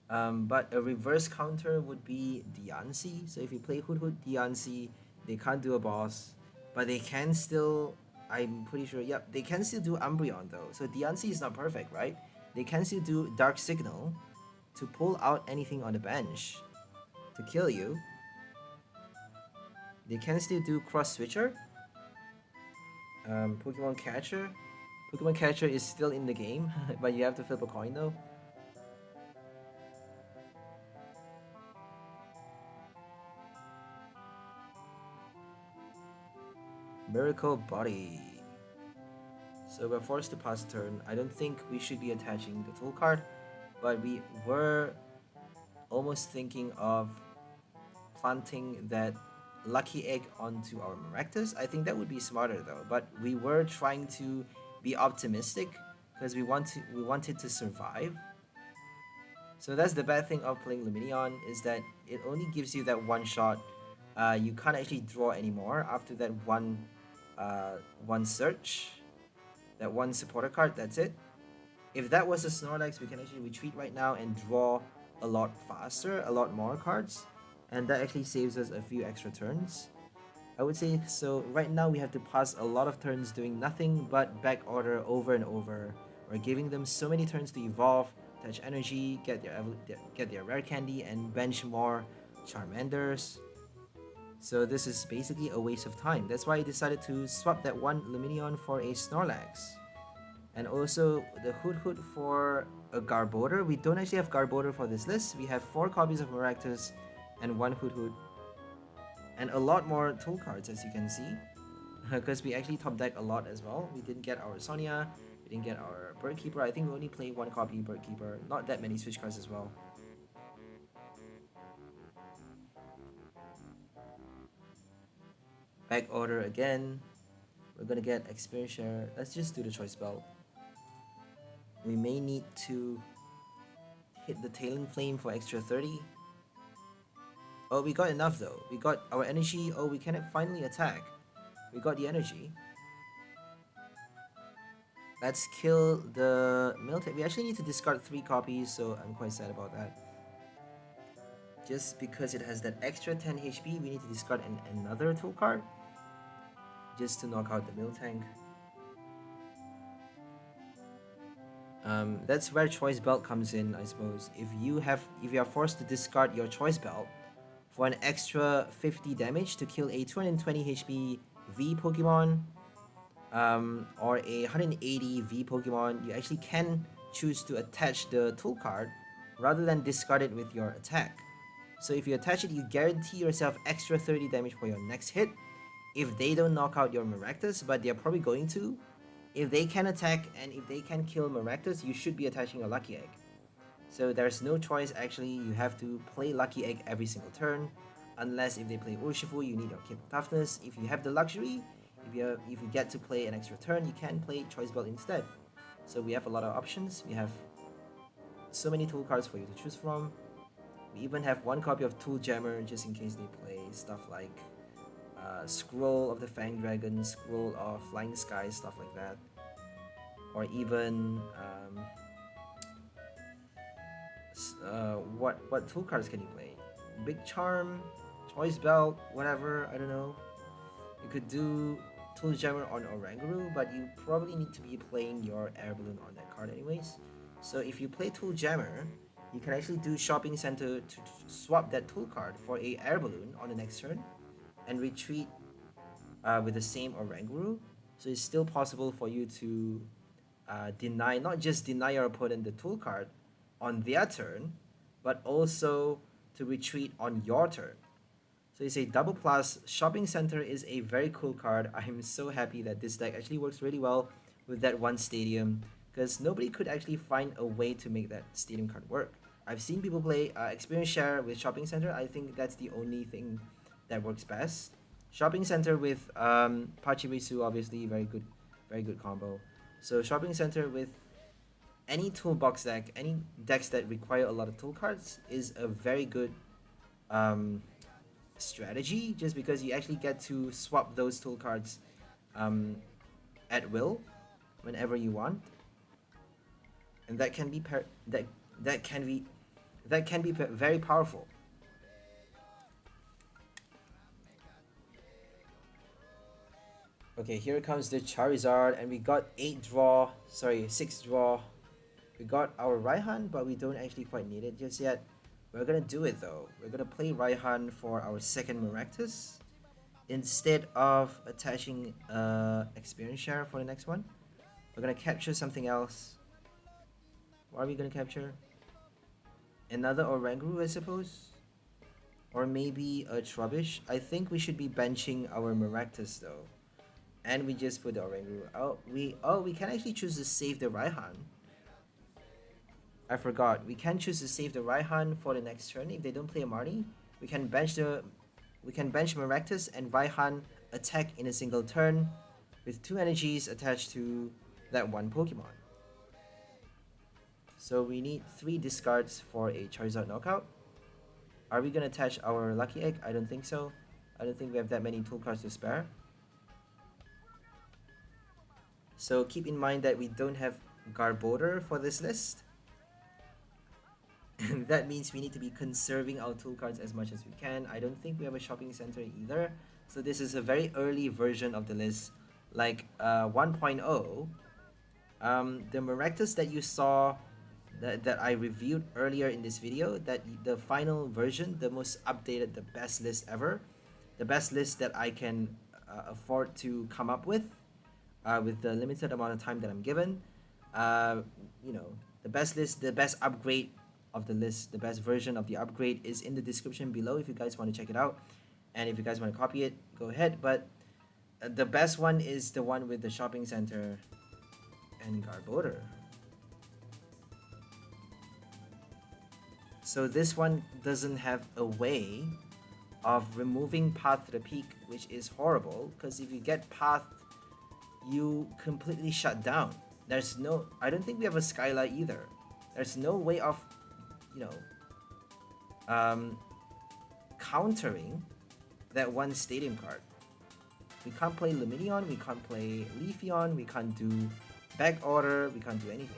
But a reverse counter would be Diancie. So if you play Hoodhood Diancie, they can't do a boss, but they can still, I'm pretty sure, yep, they can still do Umbreon though. So Diancie is not perfect, right? They can still do Dark Signal to pull out anything on the bench to kill you. They can still do Cross Switcher. Pokemon Catcher. Pokemon Catcher is still in the game, but you have to flip a coin though. Miracle Body. So we're forced to pass turn. I don't think we should be attaching the tool card, but we were almost thinking of planting that lucky egg onto our Maractus. I think that would be smarter though, but we were trying to be optimistic because we wanted to survive. So that's the bad thing of playing Lumineon, is that it only gives you that one shot. You can't actually draw anymore after that one search, that one supporter card. That's it. If that was a Snorlax, we can actually retreat right now and draw a lot faster, a lot more cards, and that actually saves us a few extra turns. I would say so. Right now we have to pass a lot of turns doing nothing but back order over and over. We're giving them so many turns to evolve, attach energy, get their rare candy, and bench more Charmanders. So this is basically a waste of time. That's why I decided to swap that one Lumineon for a Snorlax. And also the Hoot for a Garbodor. We don't actually have Garbodor for this list. We have 4 copies of Maractus and 1 Hoot. And a lot more tool cards, as you can see. Because we actually top deck a lot as well. We didn't get our Sonia. We didn't get our Bird Keeper. I think we only play 1 copy Bird Keeper. Not that many switch cards as well. Back order again. We're gonna get experience share. Let's just do the choice belt. We may need to hit the Talonflame for extra 30. Oh, we got enough though. We got our energy. Oh, we can finally attack. We got the energy. Let's kill the Miltank. We actually need to discard 3 copies, so I'm quite sad about that. Just because it has that extra 10 HP, we need to discard another tool card just to knock out the Miltank. That's where Choice Belt comes in, I suppose. If you are forced to discard your Choice Belt for an extra 50 damage to kill a 220 HP V Pokemon, or a 180 V Pokemon, you actually can choose to attach the tool card rather than discard it with your attack. So if you attach it, you guarantee yourself extra 30 damage for your next hit. If they don't knock out your Maractus, but they're probably going to, if they can attack and if they can kill Maractus, you should be attaching a Lucky Egg. So there's no choice actually, you have to play Lucky Egg every single turn. Unless if they play Urshifu, you need your Cape of Toughness. If you have the luxury, if you get to play an extra turn, you can play Choice Belt instead. So we have a lot of options. We have so many tool cards for you to choose from. We even have 1 copy of Tool Jammer just in case they play stuff like Scroll of the Fang Dragon, Scroll of Flying Sky, stuff like that. Or even what tool cards can you play? Big Charm, Choice Belt, whatever, I don't know. You could do Tool Jammer on Oranguru, but you probably need to be playing your Air Balloon on that card anyways. So if you play Tool Jammer, you can actually do Shopping Center to swap that tool card for a Air Balloon on the next turn and retreat with the same Oranguru. So it's still possible for you to not just deny your opponent the tool card on their turn, but also to retreat on your turn. So it's a double plus. Shopping Center is a very cool card. I'm so happy that this deck actually works really well with that one stadium, because nobody could actually find a way to make that stadium card work. I've seen people play Experience Share with Shopping Center. I think that's the only thing that works best. Shopping Center with Pachirisu, obviously very good combo. So Shopping Center with any toolbox deck, any decks that require a lot of tool cards is a very good strategy, just because you actually get to swap those tool cards at will whenever you want, and that can be very powerful. Okay, here comes the Charizard, and we got 6 draw. We got our Raihan, but we don't actually quite need it just yet. We're gonna do it though. We're gonna play Raihan for our second Maractus instead of attaching Experience Share for the next one. We're gonna capture something else. What are we gonna capture? Another Oranguru, I suppose? Or maybe a Trubbish? I think we should be benching our Maractus though, And we just put the Oranguru. We can actually choose to save the Raihan. I forgot. We can choose to save the Raihan for the next turn. If they don't play a Marnie, we can bench Maractus and Raihan attack in a single turn with 2 energies attached to that one Pokemon. So we need 3 discards for a Charizard knockout. Are we gonna attach our Lucky Egg? I don't think so. I don't think we have that many tool cards to spare. So keep in mind that we don't have Garbodor for this list. That means we need to be conserving our tool cards as much as we can. I don't think we have a shopping center either. So this is a very early version of the list, like 1.0. The Maractus that you saw, that I reviewed earlier in this video, that the final version, the most updated, the best list ever, the best list that I can afford to come up with the limited amount of time that I'm given. You know, the best list, the best upgrade of the list, the best version of the upgrade is in the description below if you guys want to check it out. And if you guys want to copy it, go ahead. But the best one is the one with the shopping center and Garbodor. So this one doesn't have a way of removing Path to the Peak, which is horrible, because if you get Path, you completely shut down. There's no, I don't think we have a Skylight either. There's no way of, you know, countering that one stadium card. We can't play Lumineon, we can't play Leafeon, we can't do back order, we can't do anything.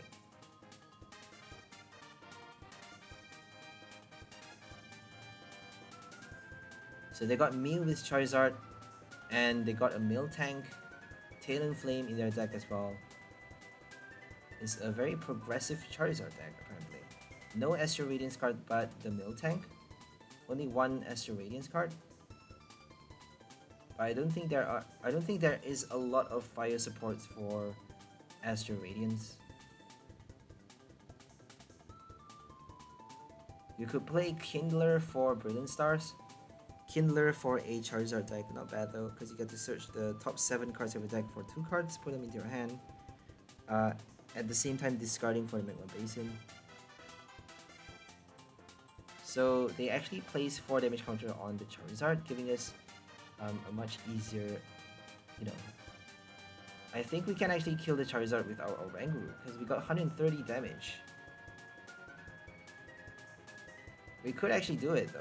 So they got Mew with Charizard, and they got a Miltank, Talonflame in their deck as well. It's a very progressive Charizard deck apparently. No Astral Radiance card but the Miltank. Only one Astral Radiance card. I don't think there is a lot of fire supports for Astral Radiance. You could play Kindler for Brilliant Stars. Kindler for a Charizard deck, not bad though, because you get to search the top 7 cards of your deck for 2 cards, put them into your hand. At the same time discarding for the Magma Basin. So they actually place 4 damage counter on the Charizard, giving us a much easier, you know. I think we can actually kill the Charizard with our Oranguru, because we got 130 damage. We could actually do it though.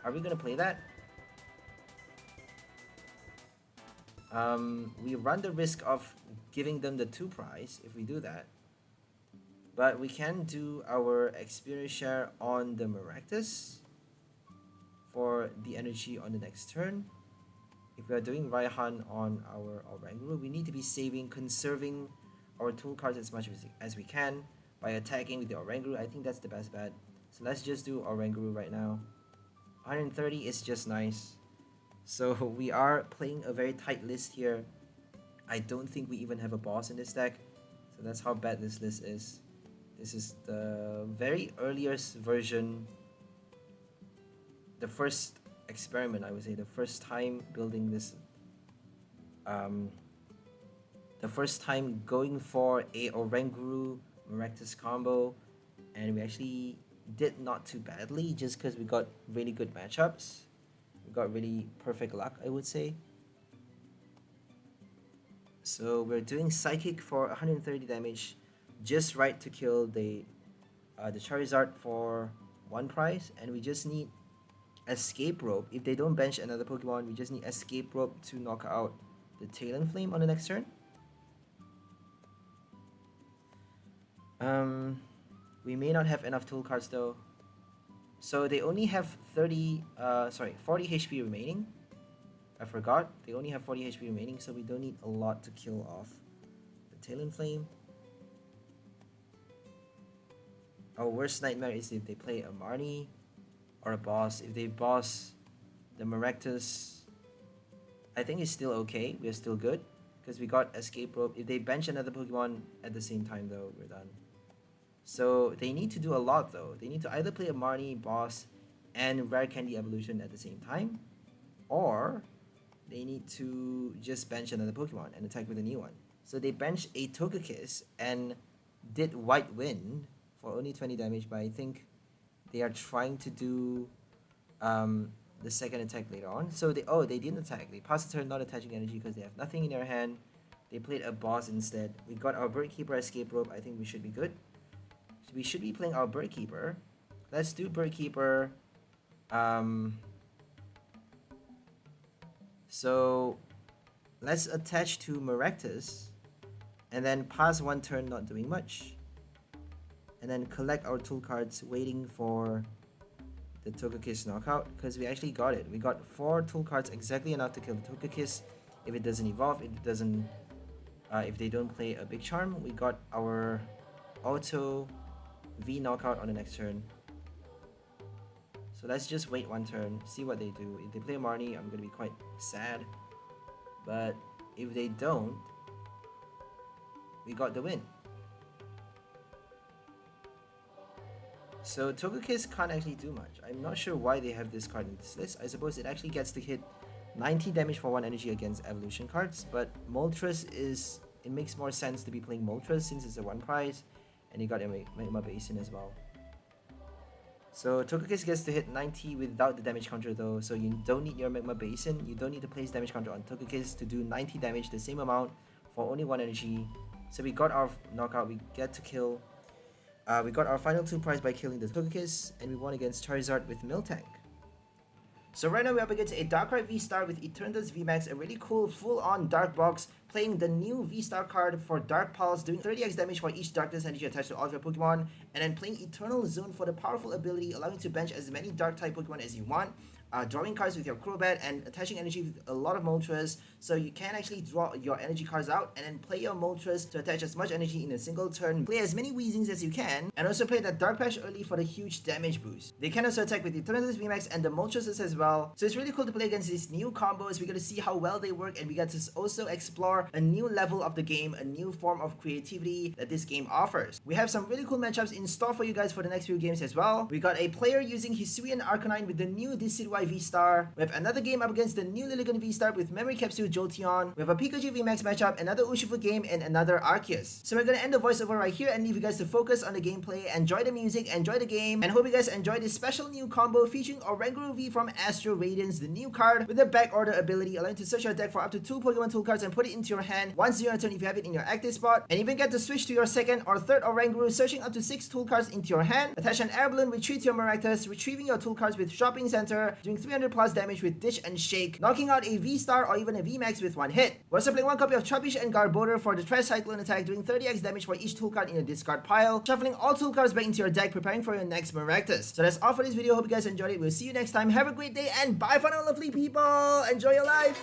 Are we gonna play that? We run the risk of giving them the 2 prize if we do that. But we can do our experience share on the Maractus for the energy on the next turn. If we are doing Raihan on our Oranguru, we need to be conserving our tool cards as much as we can by attacking with the Oranguru. I think that's the best bet. So let's just do Oranguru right now. 130 is just nice. So we are playing a very tight list here. I don't think we even have a boss in this deck. So that's how bad this list is. This is the very earliest version. The first experiment, I would say. The first time building this. The first time going for a Oranguru Maractus combo. And we actually did not too badly, just because we got really good matchups. We got really perfect luck, I would say. So we're doing Psychic for 130 damage, just right to kill the Charizard for 1 prize, and we just need Escape Rope. If they don't bench another Pokemon, we just need Escape Rope to knock out the Talonflame on the next turn. We may not have enough tool cards though. So they only have 40 HP remaining. I forgot. They only have 40 HP remaining, so we don't need a lot to kill off the Talonflame. Our worst nightmare is if they play a Marnie or a boss. If they boss the Maractus, I think it's still okay. We're still good because we got Escape Rope. If they bench another Pokemon at the same time though, we're done. So they need to do a lot though. They need to either play a Marnie, boss, and Rare Candy Evolution at the same time, or they need to just bench another Pokemon and attack with a new one. So they benched a Togekiss and did White Wind for only 20 damage, but I think they are trying to do the second attack later on. So they didn't attack. They passed the turn not attaching energy because they have nothing in their hand. They played a boss instead. We got our Bird Keeper Escape Rope. I think we should be good. So we should be playing our Bird Keeper. Let's do Bird Keeper. So let's attach to Maractus and then pass one turn not doing much. And then collect our tool cards waiting for the Togekiss knockout, because we actually got it. We got 4 tool cards, exactly enough to kill the Togekiss. If it doesn't evolve, if they don't play a big charm, we got our auto V knockout on the next turn. So let's just wait one turn, see what they do. If they play Marnie, I'm gonna be quite sad. But if they don't, we got the win. So Togekiss can't actually do much. I'm not sure why they have this card in this list. I suppose it actually gets to hit 90 damage for 1 energy against evolution cards, but Moltres it makes more sense to be playing Moltres since it's a 1 prize, and you got a Magma Basin as well. So Togekiss gets to hit 90 without the damage counter though, so you don't need your Magma Basin. You don't need to place damage counter on Togekiss to do 90 damage, the same amount for only 1 energy. So we got our knockout, we get to kill. We got our final 2 prize by killing the Togekiss, and we won against Charizard with Miltank. So right now we're up against a Darkrai V-Star with Eternatus VMAX, a really cool full-on Dark Box, playing the new V-Star card for Dark Pulse, doing 30x damage for each Darkness energy attached to all of your Pokemon, and then playing Eternal Zone for the powerful ability, allowing you to bench as many Dark-type Pokemon as you want. Drawing cards with your Crobat and attaching energy with a lot of Moltres, so you can actually draw your energy cards out and then play your Moltres to attach as much energy in a single turn, play as many Weezings as you can, and also play that Dark Patch early for the huge damage boost. They can also attack with Eternatus VMAX and the Moltres as well, so it's really cool to play against these new combos. We get to see how well they work, and we get to also explore a new level of the game, a new form of creativity that this game offers. We have some really cool matchups in store for you guys for the next few games as well. We got a player using Hisuian Arcanine with the new Decimate V-Star. We have another game up against the new 𝘿𝓼𝓐𝓐 V-Star with Memory Capsule Jolteon. We have a Pikachu VMAX matchup, another Urshifu game, and another Arceus. So we're gonna end the voiceover right here and leave you guys to focus on the gameplay, enjoy the music, enjoy the game, and hope you guys enjoy this special new combo featuring Oranguru V from Astral Radiance, the new card with the back order ability, allowing you to search your deck for up to 2 Pokemon tool cards and put it into your hand once during your turn if you have it in your active spot, and even get to switch to your second or third Oranguru, searching up to 6 tool cards into your hand, attach an air balloon, retreat to your Maractus, retrieving your tool cards with Shopping Center, doing 300 plus damage with Dish and Shake, knocking out a V-Star or even a VMAX with 1 hit. We're also playing 1 copy of Trapinch and Garbodor for the Trash Cyclone attack, doing 30x damage for each tool card in a discard pile, shuffling all tool cards back into your deck, preparing for your next Maractus. So that's all for this video. Hope you guys enjoyed it. We'll see you next time. Have a great day and bye for now, lovely people. Enjoy your life.